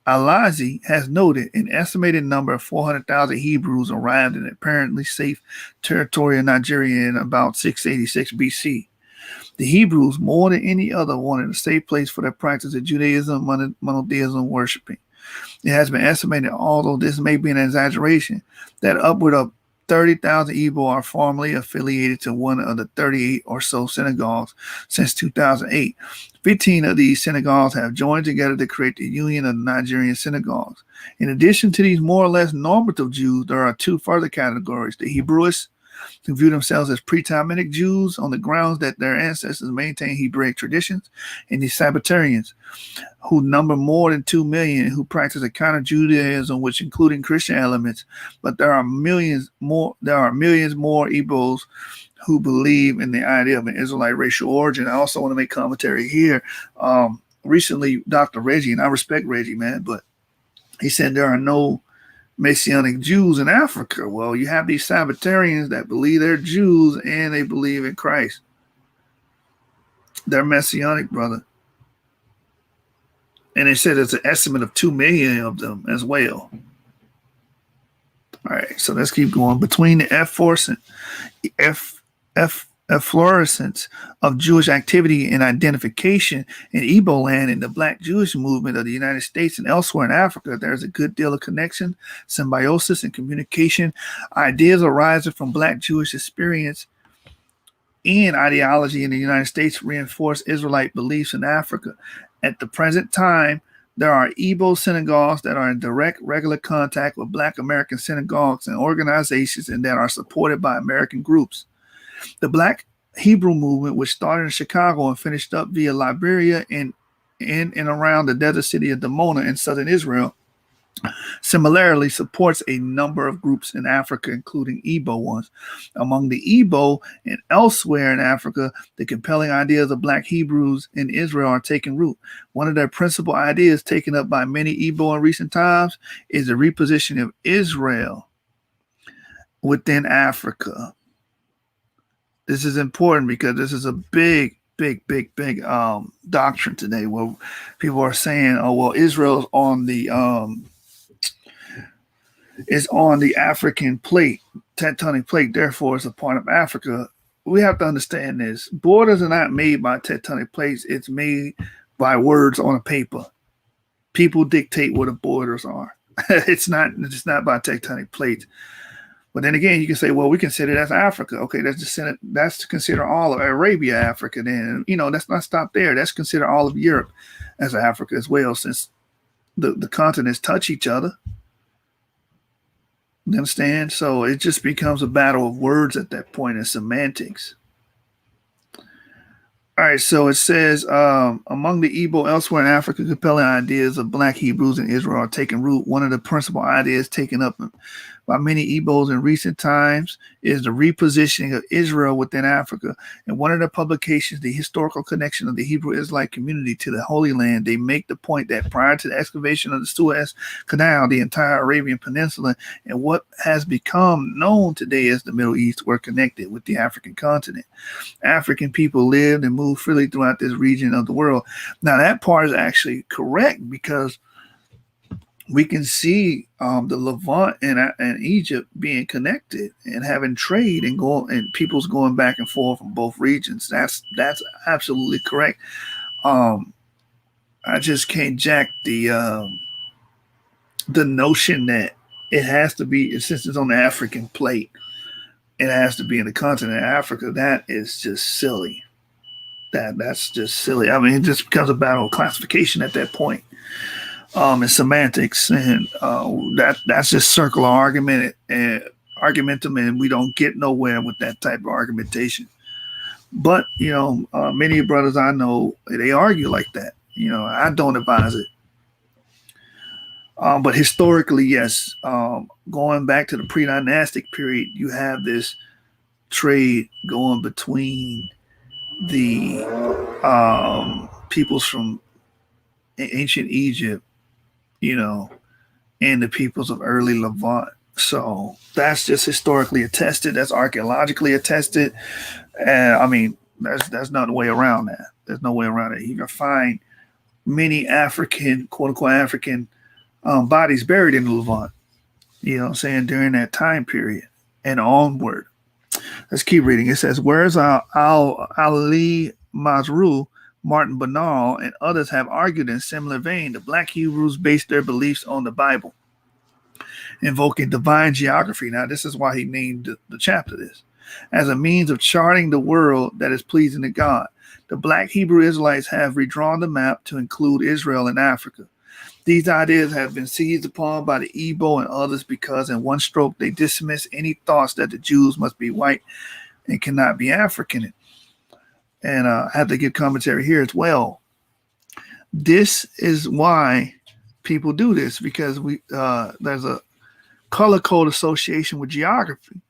Alazi has noted an estimated number of 400,000 Hebrews arrived in apparently safe territory in Nigeria in about 686 BC. The Hebrews, more than any other, wanted a safe place for their practice of Judaism, monotheism, worshiping. It has been estimated, although this may be an exaggeration, that upward of 30,000 Igbo are formally affiliated to one of the 38 or so synagogues since 2008. 15 of these synagogues have joined together to create the Union of Nigerian Synagogues. In addition to these more or less normative Jews, there are two further categories: the Hebrewists, who view themselves as pre-Talmudic Jews on the grounds that their ancestors maintain Hebraic traditions, and the Sabbatarians, who number more than 2 million, who practice a kind of Judaism which including Christian elements. But there are millions more Igbos who believe in the idea of an Israelite racial origin. I also want to make commentary here. Recently, Dr. Reggie, and I respect Reggie, man, but he said there are no Messianic Jews in Africa. Well, you have these Sabbatarians that believe they're Jews and they believe in Christ. They're Messianic, brother. And they said it's an estimate of 2 million of them as well. All right, so let's keep going. Between the efflorescence of Jewish activity and identification in Igbo land and the Black Jewish movement of the United States and elsewhere in Africa, there's a good deal of connection, symbiosis, and communication. Ideas arising from Black Jewish experience and ideology in the United States reinforce Israelite beliefs in Africa. At the present time, there are Igbo synagogues that are in direct, regular contact with Black American synagogues and organizations and that are supported by American groups. The Black Hebrew movement, which started in Chicago and finished up via Liberia and in and around the desert city of Dimona in southern Israel, similarly supports a number of groups in Africa, including Igbo ones. Among the Igbo and elsewhere in Africa, the compelling ideas of Black Hebrews in Israel are taking root. One of their principal ideas taken up by many Igbo in recent times is the repositioning of Israel within Africa. This is important because this is a big doctrine today where people are saying, oh, well, Israel's on the African plate, tectonic plate, therefore it's a part of Africa. We have to understand this. Borders are not made by tectonic plates. It's made by words on a paper. People dictate where the borders are. It's not by tectonic plates. But then again, you can say, well, we consider that's Africa. Okay, that's to consider all of Arabia Africa. Then, let's not stop there. That's consider all of Europe as Africa as well, since the continents touch each other. You understand? So it just becomes a battle of words at that point and semantics. All right, so it says, among the Igbo elsewhere in Africa, compelling ideas of Black Hebrews in Israel are taking root. One of the principal ideas taken up by many Igbos in recent times is the repositioning of Israel within Africa. In one of the publications, The Historical Connection of the Hebrew Israelite Community to the Holy Land, they make the point that prior to the excavation of the Suez Canal, the entire Arabian Peninsula and what has become known today as the Middle East were connected with the African continent. African people lived and moved freely throughout this region of the world. Now, that part is actually correct because we can see the Levant and Egypt being connected and having trade and people's going back and forth from both regions. That's absolutely correct. I just can't jack the notion that it has to be, since it's on the African plate, it has to be in the continent of Africa. That is just silly. That's just silly. I mean, it just becomes a battle of classification at that point. And semantics, and that's just circular argumentum, and we don't get nowhere with that type of argumentation. But many brothers I know, they argue like that. I don't advise it. But historically, yes, going back to the pre-dynastic period, you have this trade going between the peoples from ancient Egypt, and the peoples of early Levant. So that's just historically attested. That's archaeologically attested. And I mean, there's no way around that. There's no way around it. You can find many African, quote unquote African bodies buried in the Levant, saying during that time period and onward. Let's keep reading. It says, whereas Ali Mazrou, Martin Bernal, and others have argued in similar vein, the Black Hebrews based their beliefs on the Bible, invoking divine geography. Now, this is why he named the chapter this, as a means of charting the world that is pleasing to God. The Black Hebrew Israelites have redrawn the map to include Israel and Africa. These ideas have been seized upon by the Igbo and others because in one stroke they dismiss any thoughts that the Jews must be white and cannot be African. And I have to give commentary here as well. This is why people do this, because there's a color code association with geography.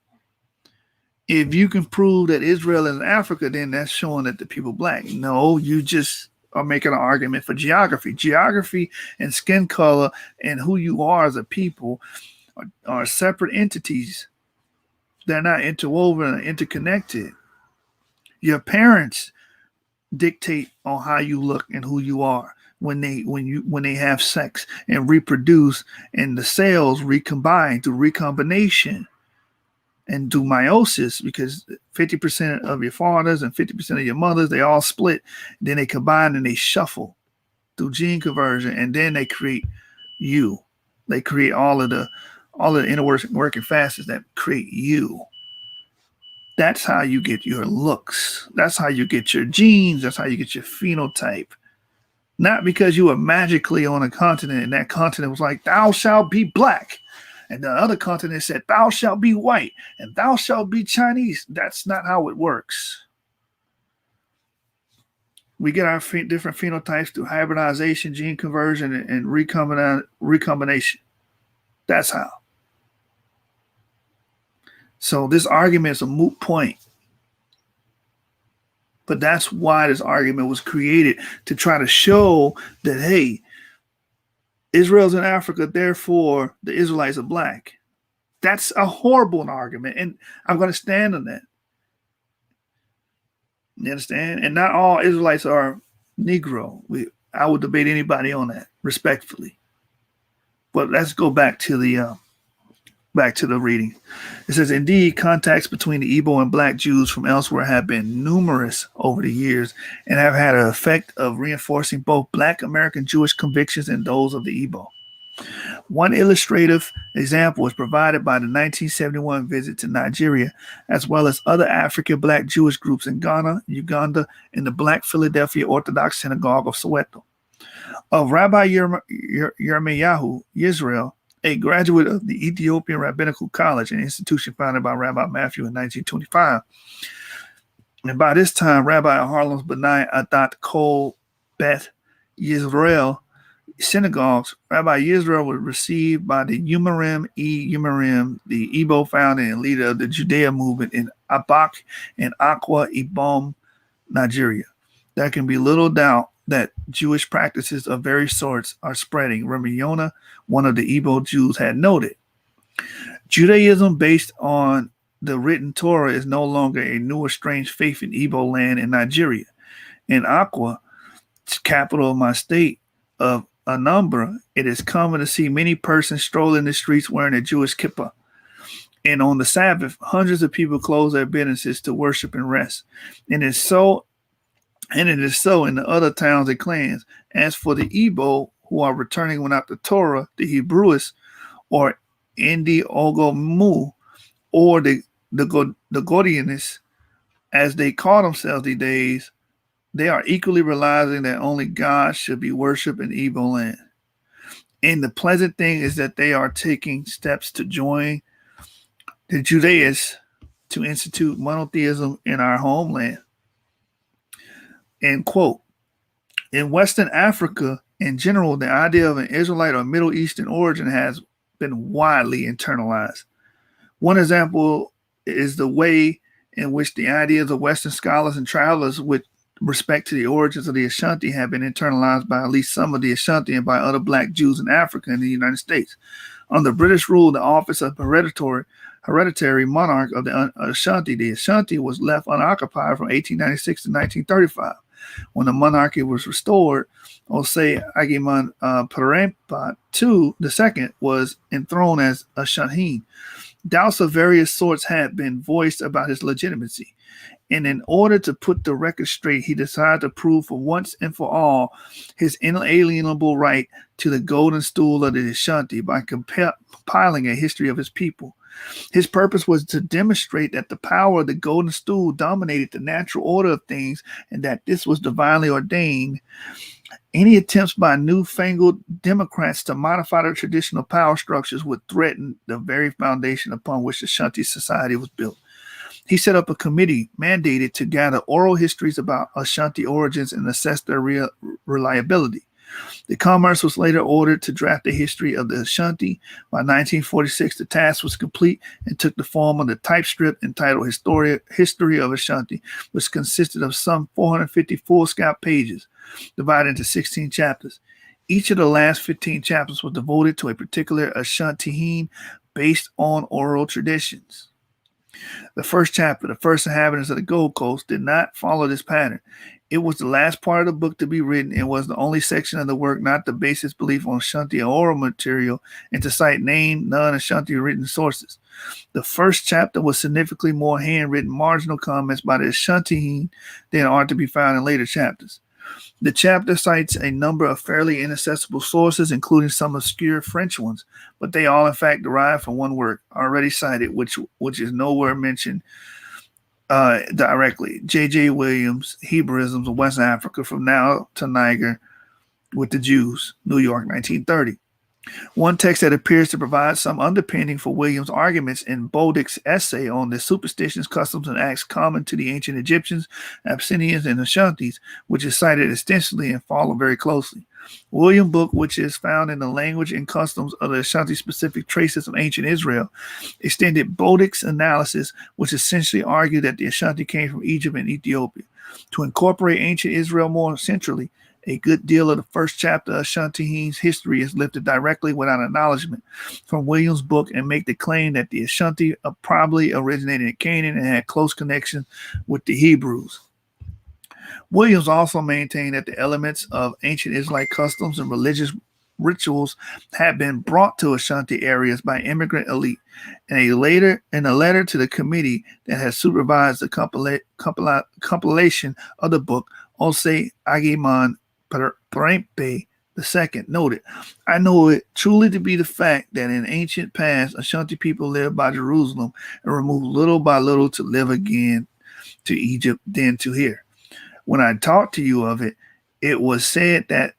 If you can prove that Israel is Africa, then that's showing that the people Black. No, you just are making an argument for geography. Geography and skin color and who you are as a people are separate entities. They're not interwoven and interconnected. Your parents dictate on how you look and who you are when they have sex and reproduce, and the cells recombine through recombination and do meiosis, because 50% of your fathers and 50% of your mothers, they all split. Then they combine and they shuffle through gene conversion, and then they create you. They create all of the inner working facets that create you. That's how you get your looks. That's how you get your genes. That's how you get your phenotype. Not because you were magically on a continent and that continent was like, thou shalt be Black. And the other continent said, thou shalt be white and thou shalt be Chinese. That's not how it works. We get our different phenotypes through hybridization, gene conversion, and recombination. That's how. So this argument is a moot point. But that's why this argument was created, to try to show that, hey, Israel's in Africa, therefore the Israelites are black. That's a horrible argument, and I'm going to stand on that. You understand? And not all Israelites are Negro. I would debate anybody on that, respectfully. But let's go back to the reading. It says, indeed, contacts between the Igbo and black Jews from elsewhere have been numerous over the years and have had an effect of reinforcing both black American Jewish convictions and those of the Igbo. One illustrative example is provided by the 1971 visit to Nigeria, as well as other African black Jewish groups in Ghana, Uganda, and the Black Philadelphia Orthodox Synagogue of Soweto. Of Rabbi Yirmiyahu Yisrael, a graduate of the Ethiopian Rabbinical College, an institution founded by Rabbi Matthew in 1925. And by this time, Rabbi Harlem's Benai Adat Kol Beth Yisrael synagogues, Rabbi Yisrael was received by the Umarim the Igbo founder and leader of the Judea movement in Abak and Akwa Ibom, Nigeria. There can be little doubt that Jewish practices of various sorts are spreading. Rabbi Yonah, one of the Igbo Jews, had noted. Judaism based on the written Torah is no longer a new or strange faith in Igbo land in Nigeria. In Akwa, capital of my state of Anambra, it is common to see many persons strolling the streets wearing a Jewish kippah. And on the Sabbath, hundreds of people close their businesses to worship and rest. And it is so in the other towns and clans. As for the Igbo, who are returning without the Torah, the Hebrewists, or Indi Ogomu, or the Godianists, as they call themselves these days, they are equally realizing that only God should be worshipped in Igbo land. And the pleasant thing is that they are taking steps to join the Judaists to institute monotheism in our homeland. End quote. In Western Africa, in general, the idea of an Israelite or Middle Eastern origin has been widely internalized. One example is the way in which the ideas of Western scholars and travelers with respect to the origins of the Ashanti have been internalized by at least some of the Ashanti and by other black Jews in Africa and the United States. Under British rule, the office of hereditary monarch of the Ashanti was left unoccupied from 1896 to 1935. When the monarchy was restored, Osei Agiman Parempa II was enthroned as Ashanti. Doubts of various sorts had been voiced about his legitimacy. And in order to put the record straight, he decided to prove for once and for all his inalienable right to the golden stool of the Ashanti by compiling a history of his people. His purpose was to demonstrate that the power of the golden stool dominated the natural order of things and that this was divinely ordained. Any attempts by newfangled Democrats to modify the traditional power structures would threaten the very foundation upon which Ashanti society was built. He set up a committee mandated to gather oral histories about Ashanti origins and assess their reliability. The Commerce was later ordered to draft a history of the Ashanti. By 1946, the task was complete and took the form of the typescript entitled History of Ashanti, which consisted of some 450 foolscap pages, divided into 16 chapters. Each of the last 15 chapters was devoted to a particular Ashanti based on oral traditions. The first chapter, the first inhabitants of the Gold Coast, did not follow this pattern. It was the last part of the book to be written and was the only section of the work not to base its belief on Ashanti oral material and to cite non-Ashanti written sources. The first chapter was significantly more handwritten marginal comments by the Ashanti than are to be found in later chapters. The chapter cites a number of fairly inaccessible sources, including some obscure French ones, but they all in fact derive from one work already cited, which is nowhere mentioned directly. J.J. Williams, Hebraisms of West Africa from Now to Niger with the Jews, New York, 1930. One text that appears to provide some underpinning for Williams' arguments in Boddick's essay on the superstitions, customs, and acts common to the ancient Egyptians, Abyssinians, and Ashantis, which is cited extensively and followed very closely. Williams' book, which is found in the language and customs of the Ashanti-specific traces of ancient Israel, extended Boddick's analysis, which essentially argued that the Ashanti came from Egypt and Ethiopia. To incorporate ancient Israel more centrally, a good deal of the first chapter of Ashanti's history is lifted directly without acknowledgement from Williams' book and make the claim that the Ashanti probably originated in Canaan and had close connection with the Hebrews. Williams also maintained that the elements of ancient Israelite customs and religious rituals had been brought to Ashanti areas by immigrant elite. In a letter to the committee that has supervised the compilation of the book, Ose Agiman Parempe II noted, I know it truly to be the fact that in ancient past, Ashanti people lived by Jerusalem and removed little by little to live again to Egypt, then to here. When I talked to you of it, it was the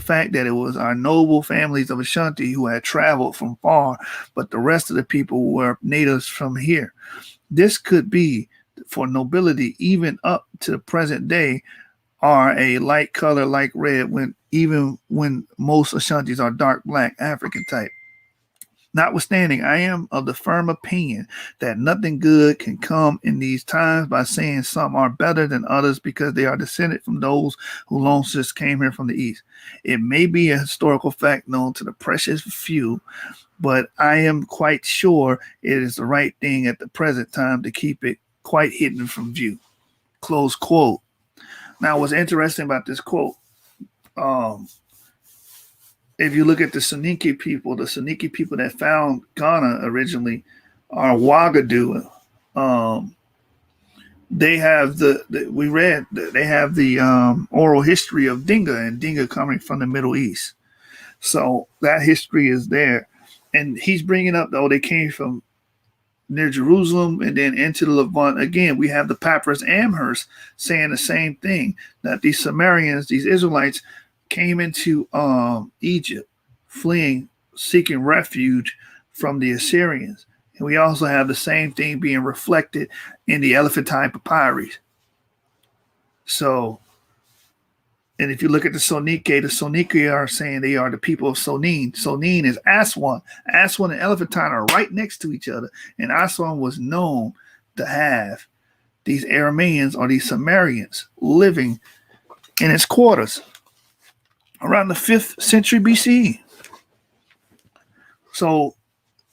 fact that it was our noble families of Ashanti who had traveled from far, but the rest of the people were natives from here. This could be for nobility even up to the present day are a light color like red even when most Ashantis are dark black African type. Notwithstanding, I am of the firm opinion that nothing good can come in these times by saying some are better than others because they are descended from those who long since came here from the East. It may be a historical fact known to the precious few, but I am quite sure it is the right thing at the present time to keep it quite hidden from view. Close quote. Now, what's interesting about this quote, if you look at the Soninke people that found Ghana originally are Ouagadougou. They have they have the oral history of Dinga and Dinga coming from the Middle East. So that history is there. And he's bringing up, though, they came from near Jerusalem and then into the Levant. Again, we have the Papyrus Amherst saying the same thing, that these Sumerians, these Israelites, came into Egypt, seeking refuge from the Assyrians. And we also have the same thing being reflected in the Elephantine papyrus. So, and if you look at the Soninke are saying they are the people of Sonin. Sonin is Aswan. Aswan and Elephantine are right next to each other. And Aswan was known to have these Arameans or these Sumerians living in its quarters around the 5th century BCE. So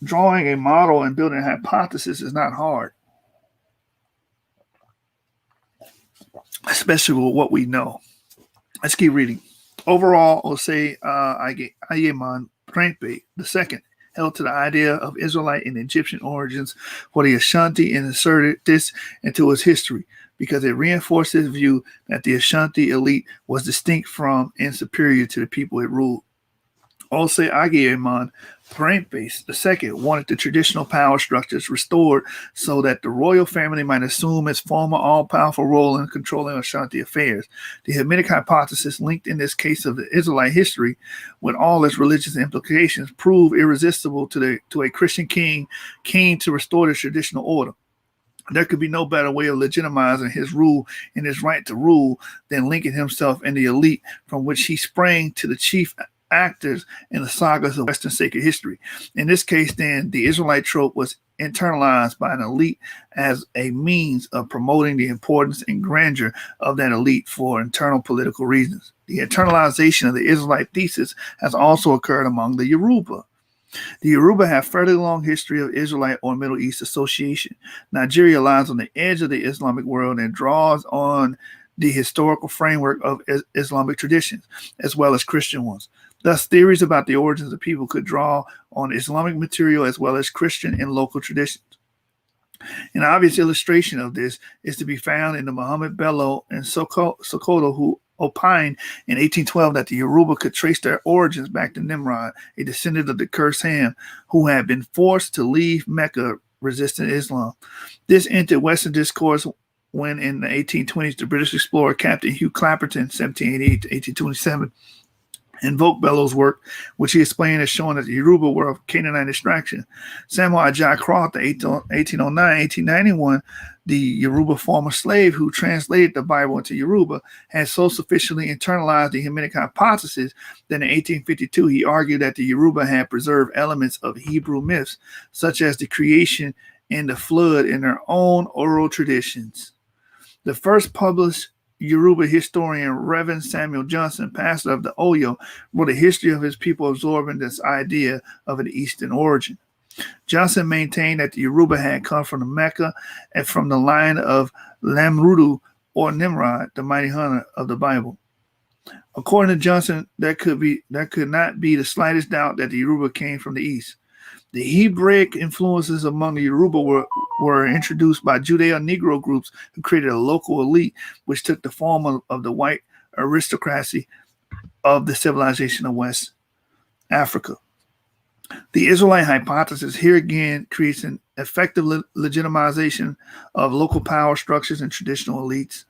drawing a model and building a hypothesis is not hard, especially with what we know. Let's keep reading. Overall, Ose Ayeman Prempe II held to the idea of Israelite and Egyptian origins for the Ashanti and inserted this into his history because it reinforced his view that the Ashanti elite was distinct from and superior to the people it ruled. Ose Ayeman Prempe II wanted the traditional power structures restored so that the royal family might assume its former all-powerful role in controlling Ashanti affairs. The Hamitic hypothesis, linked in this case of the Israelite history with all its religious implications, proved irresistible to a Christian king keen to restore the traditional order. There could be no better way of legitimizing his rule and his right to rule than linking himself in the elite from which he sprang to the chief actors in the sagas of Western sacred history. In this case, then, the Israelite trope was internalized by an elite as a means of promoting the importance and grandeur of that elite for internal political reasons. The internalization of the Israelite thesis has also occurred among the Yoruba. The Yoruba have fairly long history of Israelite or Middle East association. Nigeria lies on the edge of the Islamic world and draws on the historical framework of Islamic traditions, as well as Christian ones. Thus, theories about the origins of people could draw on Islamic material as well as Christian and local traditions. An obvious illustration of this is to be found in the Muhammad Bello and Sokoto, who opined in 1812 that the Yoruba could trace their origins back to Nimrod, a descendant of the cursed Ham, who had been forced to leave Mecca resisting Islam. This entered Western discourse when in the 1820s, the British explorer Captain Hugh Clapperton, 1788 to 1827, In Volk-Bellow's work, which he explained as showing that the Yoruba were of Canaanite extraction. Samuel Ajay Croft, 1809-1891, the Yoruba former slave who translated the Bible into Yoruba, had so sufficiently internalized the Hamitic hypothesis that in 1852 he argued that the Yoruba had preserved elements of Hebrew myths, such as the creation and the flood, in their own oral traditions. The first published Yoruba historian Reverend Samuel Johnson, pastor of the Oyo, wrote a history of his people absorbing this idea of an Eastern origin. Johnson maintained that the Yoruba had come from the Mecca and from the line of Lamrudu or Nimrod, the mighty hunter of the Bible. According to Johnson, there could not be the slightest doubt that the Yoruba came from the East. The Hebraic influences among the Yoruba were introduced by Judeo-Negro groups who created a local elite, which took the form of the white aristocracy of the civilization of West Africa. The Israelite hypothesis here again creates an effective legitimization of local power structures and traditional elites.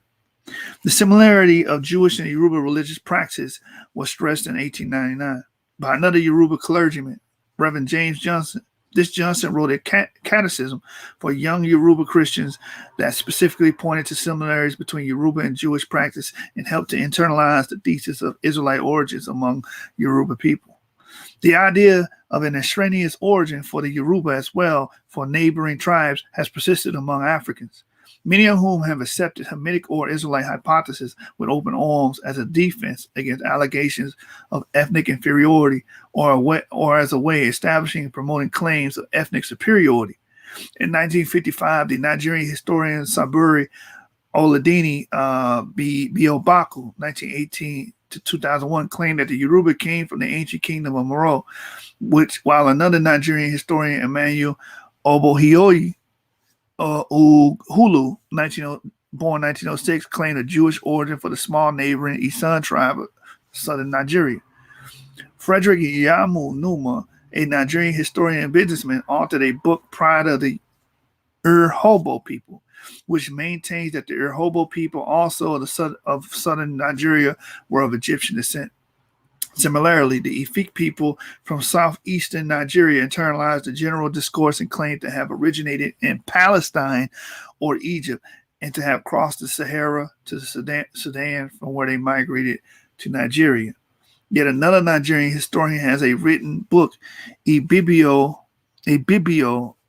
The similarity of Jewish and Yoruba religious practice was stressed in 1899 by another Yoruba clergyman, Reverend James Johnson. This Johnson wrote a catechism for young Yoruba Christians that specifically pointed to similarities between Yoruba and Jewish practice and helped to internalize the thesis of Israelite origins among Yoruba people. The idea of an extraneous origin for the Yoruba as well for neighboring tribes has persisted among Africans, many of whom have accepted Hamitic or Israelite hypothesis with open arms as a defense against allegations of ethnic inferiority or as a way establishing and promoting claims of ethnic superiority. In 1955, the Nigerian historian Saburi Oladini Biobaku, 1918 to 2001, claimed that the Yoruba came from the ancient kingdom of Moro, while another Nigerian historian, Emmanuel Obohioyi Hulu, born 1906, claimed a Jewish origin for the small neighboring Isan tribe of southern Nigeria. Frederick Yamu Numa, a Nigerian historian and businessman, authored a book, Pride of the Urhobo People, which maintains that the Urhobo people, also of southern Nigeria, were of Egyptian descent. Similarly, the Efik people from southeastern Nigeria internalized the general discourse and claimed to have originated in Palestine or Egypt and to have crossed the Sahara to the Sudan from where they migrated to Nigeria. Yet another Nigerian historian has a written book, Ibibio,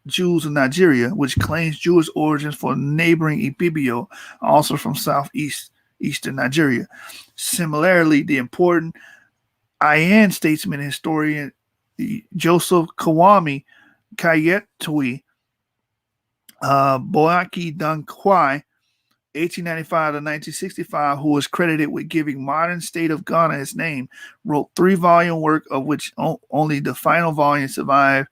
Jews of Nigeria, which claims Jewish origins for neighboring Ibibio, also from southeastern Nigeria. Similarly, the important Ayan statesman and historian Joseph Kawami Kayetui Boaki Dankwai, 1895 to 1965, who was credited with giving modern state of Ghana its name, wrote 3-volume work of which only the final volume survived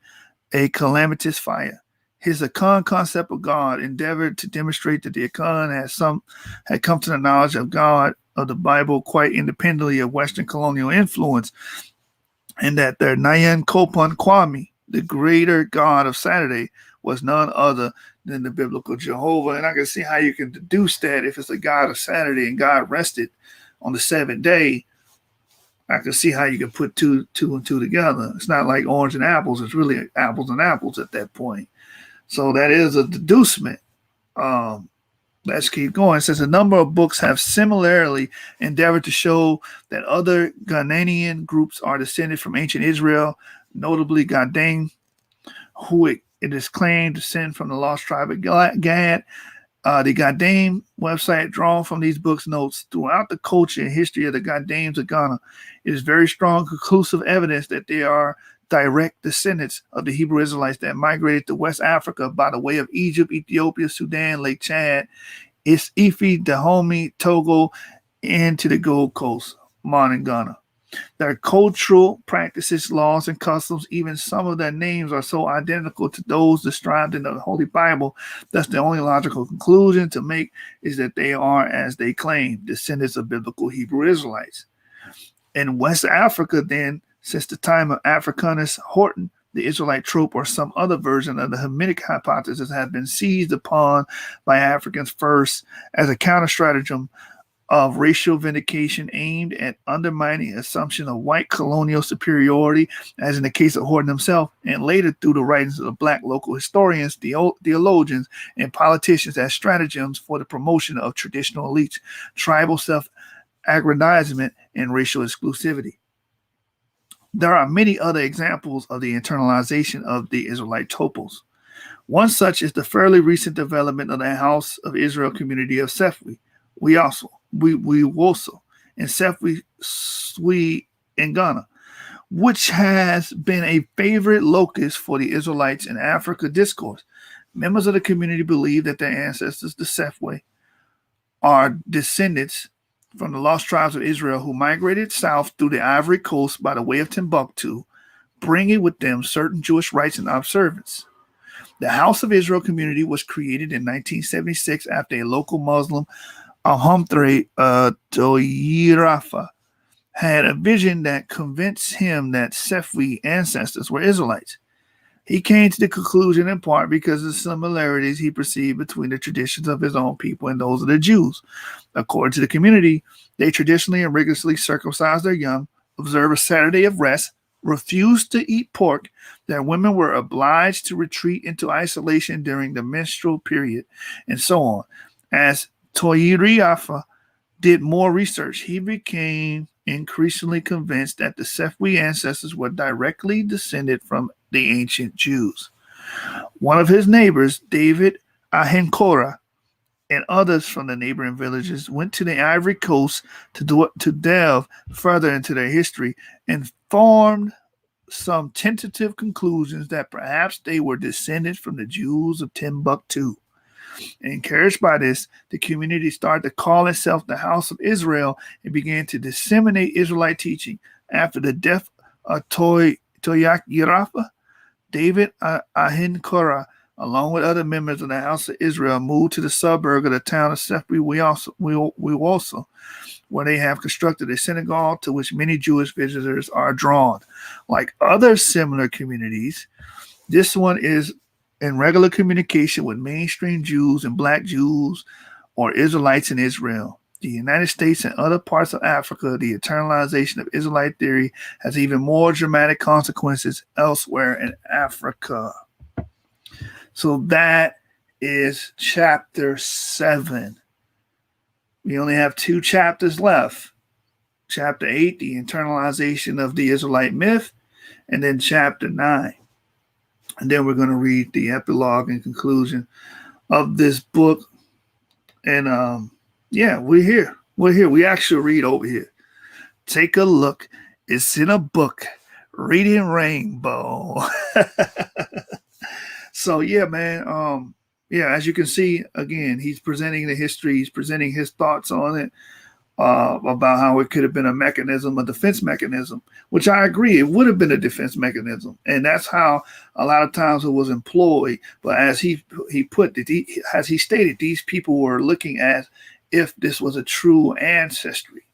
a calamitous fire. His Akan concept of God endeavored to demonstrate that the Akan had come to the knowledge of God of the Bible quite independently of Western colonial influence, and that their Nyan Kopan Kwame, the greater God of Saturday, was none other than the biblical Jehovah. And I can see how you can deduce that if it's a God of Saturday and God rested on the seventh day. I can see how you can put two and two together. It's not like orange and apples. It's really apples and apples at that point. So that is a deducement. Let's keep going. It says a number of books have similarly endeavored to show that other Ghanaian groups are descended from ancient Israel, notably Ghanaian, who it is claimed to descend from the lost tribe of Gad. The Ghanaian website drawn from these books notes throughout the culture and history of the Ghanaians of Ghana, it is very strong, conclusive evidence that they are direct descendants of the Hebrew Israelites that migrated to West Africa by the way of Egypt, Ethiopia, Sudan, Lake Chad, Ife, Dahomey, Togo, and to the Gold Coast, modern Ghana. Their cultural practices, laws, and customs, even some of their names are so identical to those described in the Holy Bible. Thus, the only logical conclusion to make is that they are, as they claim, descendants of biblical Hebrew Israelites. In West Africa, then, since the time of Africanus Horton, the Israelite trope or some other version of the Hamitic hypothesis has been seized upon by Africans first as a counter-stratagem of racial vindication aimed at undermining the assumption of white colonial superiority, as in the case of Horton himself, and later through the writings of the black local historians, theologians, and politicians as stratagems for the promotion of traditional elites, tribal self-aggrandizement, and racial exclusivity. There are many other examples of the internalization of the Israelite topos. One such is the fairly recent development of the House of Israel community of Sefwi, Woso, and Sefwi Swi in Ghana, which has been a favorite locus for the Israelites in Africa discourse. Members of the community believe that their ancestors, the Sefwi, are descendants from the lost tribes of Israel who migrated south through the Ivory Coast by the way of Timbuktu, bringing with them certain Jewish rites and observance. The House of Israel community was created in 1976 after a local Muslim, Alhamdre Toyirafa, had a vision that convinced him that Sefwi ancestors were Israelites. He came to the conclusion in part because of the similarities he perceived between the traditions of his own people and those of the Jews. According to the community, they traditionally and rigorously circumcise their young, observe a Saturday of rest, refused to eat pork, that women were obliged to retreat into isolation during the menstrual period, and so on. As Toyiriafa did more research, he became increasingly convinced that the Sefwi ancestors were directly descended from the ancient Jews. One of his neighbors, David Ahenkora, and others from the neighboring villages went to the Ivory Coast to delve further into their history and formed some tentative conclusions that perhaps they were descended from the Jews of Timbuktu. Encouraged by this, the community started to call itself the House of Israel and began to disseminate Israelite teaching. After the death of Toyakirafa, David Ahinkora, along with other members of the House of Israel, moved to the suburb of the town of Sefwi Woso, where they have constructed a synagogue to which many Jewish visitors are drawn. Like other similar communities, this one is in regular communication with mainstream Jews and black Jews or Israelites in Israel. The United States and other parts of Africa, the internalization of Israelite theory has even more dramatic consequences elsewhere in Africa. So that is chapter 7. We only have 2 chapters left. Chapter 8, the internalization of the Israelite myth, and then chapter 9. And then we're going to read the epilogue and conclusion of this book. And we're here. We're here. We actually read over here. Take a look. It's in a book. Reading Rainbow. So yeah, man. As you can see, again, he's presenting the history. He's presenting his thoughts on it. About how it could have been a defense mechanism, which I agree, it would have been a defense mechanism. And that's how a lot of times it was employed. But as he put it, as he stated, these people were looking at if this was a true ancestry.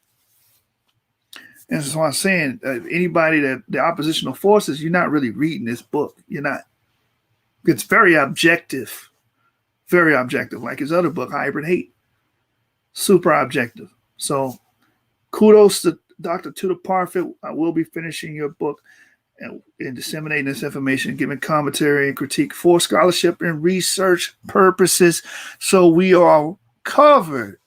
And so I'm saying, anybody that the oppositional forces, you're not really reading this book. You're not. It's very objective, like his other book, Hybrid Hate. Super objective. So kudos to Dr. Tudor Parfitt. I will be finishing your book and disseminating this information, giving commentary and critique for scholarship and research purposes. So we are covered.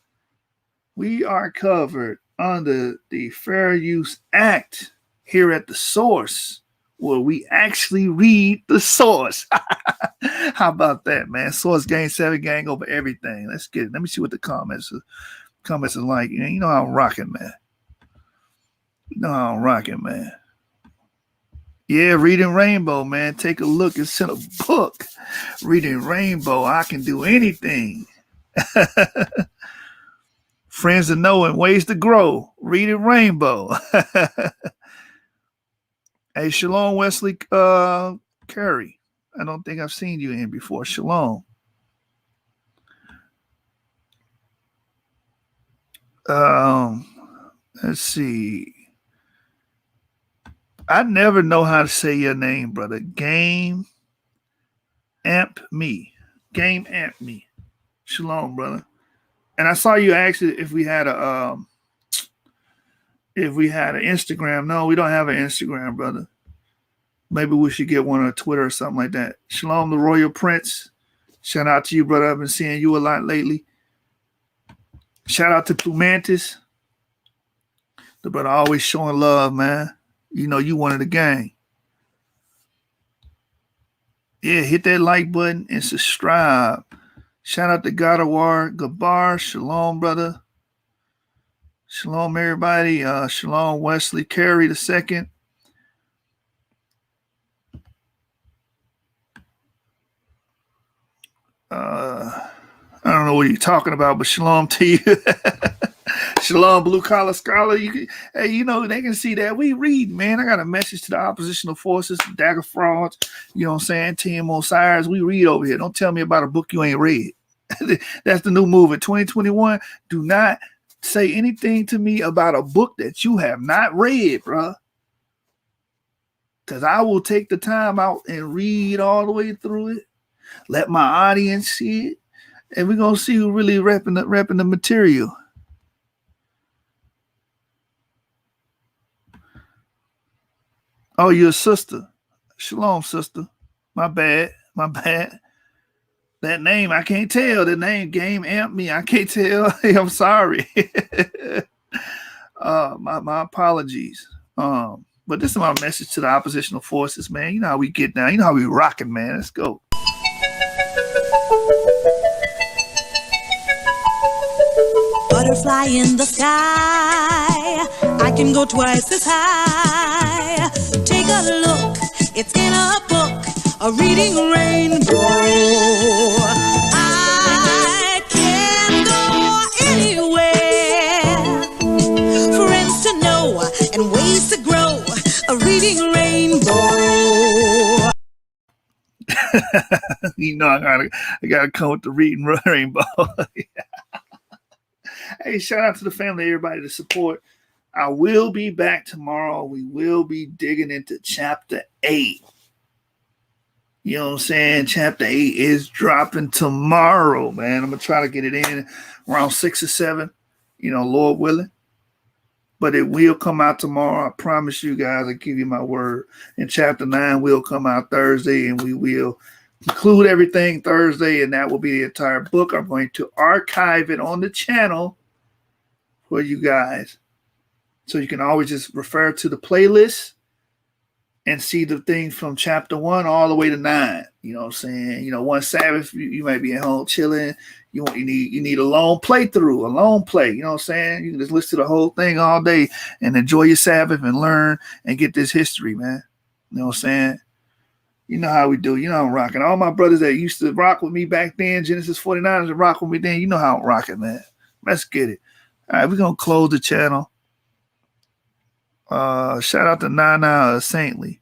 We are covered under the Fair Use Act here at the source, where we actually read the source. How about that, man? Source gang, 7 gang over everything. Let's get it. Let me see what the comments are. Comments are like, you know how I'm rocking, man. Yeah, Reading Rainbow, man. Take a look. It's in a book. Reading Rainbow. I can do anything. Friends to know and ways to grow. Reading Rainbow. Hey, Shalom Wesley Curry. I don't think I've seen you in before. Shalom. Let's see. I never know how to say your name, brother. Game Amp Me. Shalom, brother. And I saw you actually if we had an Instagram. No, we don't have an Instagram, brother. Maybe we should get one on Twitter or something like that. Shalom, the Royal Prince. Shout out to you, brother. I've been seeing you a lot lately. Shout out to Plumantis. The brother always showing love, man. You know you one of the gang. Yeah, hit that like button and subscribe. Shout out to Gadawar, Gabar. Shalom, brother. Shalom, everybody. Shalom, Wesley Carey II. I don't know what you're talking about, but shalom to you. Shalom, blue collar scholar. Hey, you know, they can see that we read, man. I got a message to the oppositional forces, dagger frauds, you know what I'm saying? Team Osiris. We read over here. Don't tell me about a book you ain't read. That's the new move in 2021. Do not say anything to me about a book that you have not read, bro. Because I will take the time out and read all the way through it. Let my audience see it. And we're going to see who really repping the material. Oh, you're a sister. Shalom, sister. My bad. That name, I can't tell. The name game amped me. I can't tell. I'm sorry. My apologies. But this is my message to the oppositional forces, man. You know how we get down. You know how we rocking, man. Let's go. Butterfly in the sky, I can go twice as high. Take a look, it's in a book, a reading rainbow. I can go anywhere, friends to know and ways to grow, a reading rainbow. You know I gotta come with the reading rainbow. Hey, shout out to the family, everybody, to support. I will be back tomorrow. We will be digging into chapter 8. You know what I'm saying? Chapter 8 is dropping tomorrow, man. I'm going to try to get it in around 6 or 7, you know, Lord willing. But it will come out tomorrow. I promise you guys, I give you my word. And chapter 9 will come out Thursday, and we will conclude everything Thursday, and that will be the entire book. I'm going to archive it on the channel for you guys. So you can always just refer to the playlist and see the things from chapter 1 all the way to 9. You know what I'm saying? You know, one Sabbath, you might be at home chilling. You need a long playthrough, a long play. You know what I'm saying? You can just listen to the whole thing all day and enjoy your Sabbath and learn and get this history, man. You know what I'm saying? You know how we do. You know how I'm rocking. All my brothers that used to rock with me back then, Genesis 49ers, and rock with me then, you know how I'm rocking, man. Let's get it. All right, we're going to close the channel. Shout out to Nana Saintly.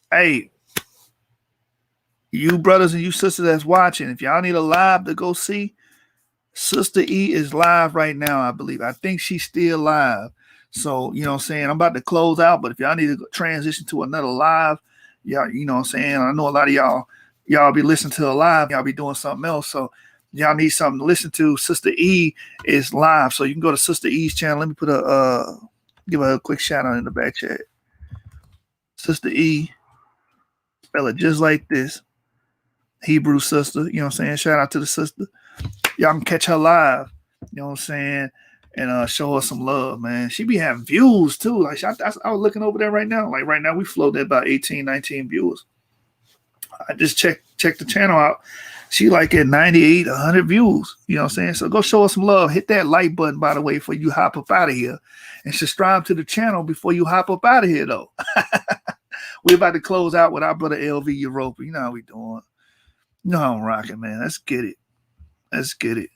Hey, you brothers and you sisters that's watching, if y'all need a live to go see, Sister E is live right now, I believe. I think she's still live. So, you know what I'm saying? I'm about to close out, but if y'all need to transition to another live, y'all, you know what I'm saying? I know a lot of y'all be listening to a live, y'all be doing something else. So y'all need something to listen to. Sister E is live. So you can go to Sister E's channel. Let me put give her a quick shout out in the back chat. Sister E, spell it just like this. Hebrew sister, you know what I'm saying? Shout out to the sister. Y'all can catch her live, you know what I'm saying? And show her some love, man. She be having views too. Like I was looking over there right now. Like right now, we floated at about 18, 19 viewers. I just checked the channel out. She like at 98, 100 views. You know what I'm saying? So go show her some love. Hit that like button, by the way, before you hop up out of here. And subscribe to the channel before you hop up out of here, though. We're about to close out with our brother LV Europa. You know how we doing. You know how I'm rocking, man. Let's get it. Let's get it.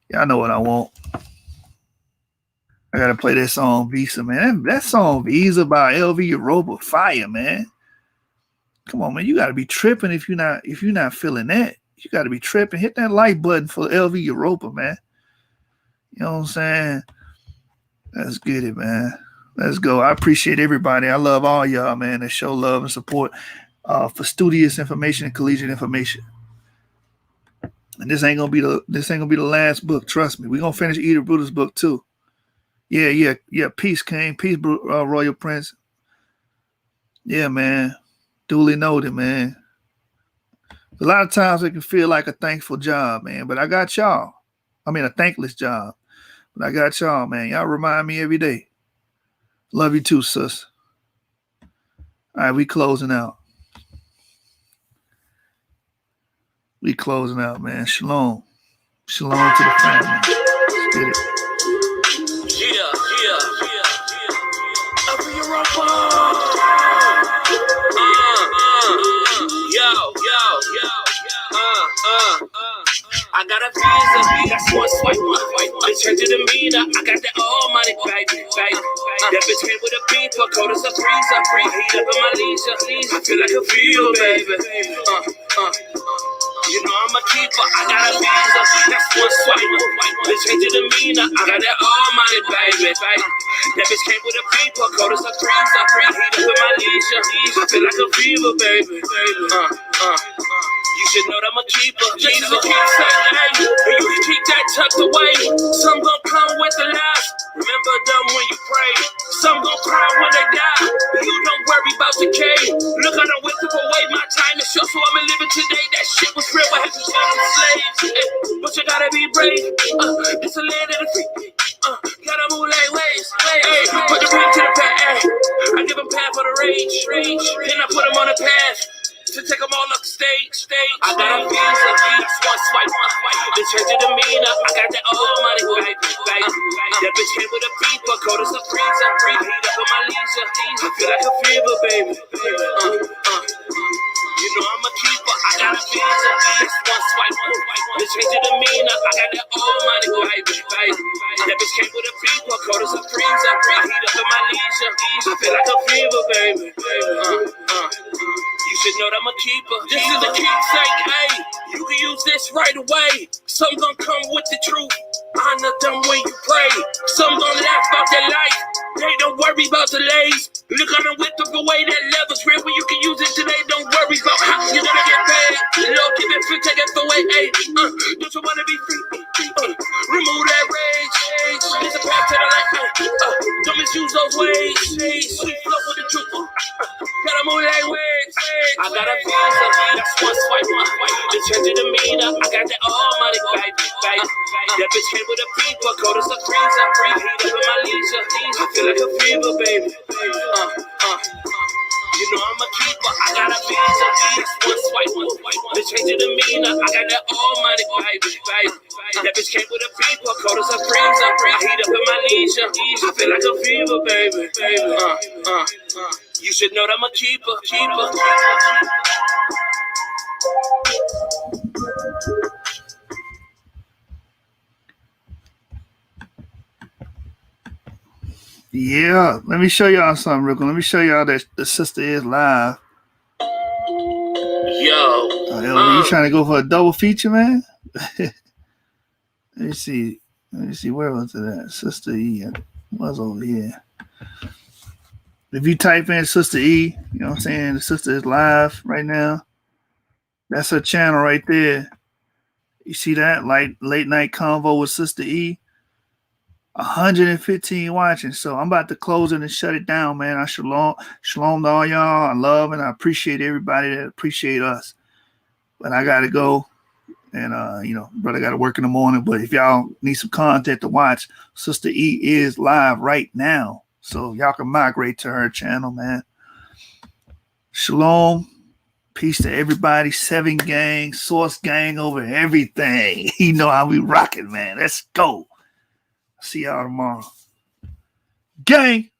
Y'all know what I want. I got to play that song Visa, man. That song Visa by LV Europa, fire, man. Come on, man. You got to be tripping if you're not feeling that. You got to be tripping. Hit that like button for LV Europa, man. You know what I'm saying? Let's get it, man. Let's go. I appreciate everybody. I love all y'all, man, that show love and support for studious information and collegiate information. And this ain't gonna be the last book. Trust me. We're gonna finish Edith Bruder's book too. Yeah. Peace, King. Peace, Royal Prince. Yeah, man. Duly noted, man. A lot of times it can feel like a thankful job, man. But I got y'all. I mean, a thankless job. But I got y'all, man. Y'all remind me every day. Love you too, sis. All right, we closing out. We closing out, man. Shalom. Shalom to the family. Let's get it. Over Europa. I got a visa, that's one swipe. Bitch, change the demeanor. I got that all money, baby. That bitch came with a beeper, cold as a freezer. Heat up in my leisure. I feel like a fever, baby. You know I'm a keeper. I got a visa, that's one swipe. Bitch, change the demeanor. I got that all money, baby. That bitch came with a beeper, cold as a freezer. Heat up in my leisure. I feel like a fever, baby. You should know that I'm a keeper. Just to keep saying, hey, you keep that tucked away. Some gon' come with the lies. Remember them when you pray. Some gon' cry when they die. You don't worry about the cave. Look, I done whipped away my time to show, so I'm living today. That shit was real. I had to tell them slaves. But you gotta be brave. It's a land of the free. Gotta move like waves. Hey, put the ring to the path. I give them path for the rage. Then I put them on the path to take them all up the stage. I got a visa, that's one swipe. Bitch, change the demeanor. I got that all money, baby. That bitch came with a beeper, cold as a freezer. Heat up in my leisure. I feel like a fever, baby. You know I'm a keeper. I got a visa, that's one swipe. Bitch, change the demeanor. I got that all money, baby. That bitch came with a beeper, cold as a freezer. Heat up in my leisure. I feel like a fever, baby. You should know that I'm a keeper. This is the keepsake, hey. You can use this right away. Some gon' come with the truth. Honor them when you pray. Some gon' laugh about their life. They don't worry about delays. Look on them with the way that level's real. When you can use it today, don't worry about how you're gonna get paid. Lord, keep it free, take it away, hey. Don't you wanna be free? Remove that rage. There's a path to the light, don't misuse those ways. Sweet flow with the truth. Gotta move that ways. I got a visa, that's one swipe. Bitch, change the demeanor. I got that all money, baby. That bitch came with a beeper, cold as a freezer. Heat up in my leisure. I feel like a fever, baby. You know I'm a keeper. I got a visa, that's one swipe. Bitch, change the demeanor. I got that all money, baby. That bitch came with a beeper, cold as a freezer. Heat up in my leisure. I feel like a fever, baby. You should know that I'm a keeper. Yeah, let me show y'all something real quick. Let me show y'all that the sister is live. You trying to go for a double feature, man? Let me see. Where was it at? Sister E was over here. If you type in Sister E, you know what I'm saying? The sister is live right now. That's her channel right there. You see that? Like late night convo with Sister E. 115 watching. So I'm about to close it and shut it down, man. I shalom to all y'all. I love and I appreciate everybody that appreciate us. But I gotta go. And brother got to work in the morning. But if y'all need some content to watch, Sister E is live right now. So y'all can migrate to her channel, man. Shalom. Peace to everybody. 7 gang, Source gang over everything. You know how we rocking, man. Let's go. See y'all tomorrow. Gang.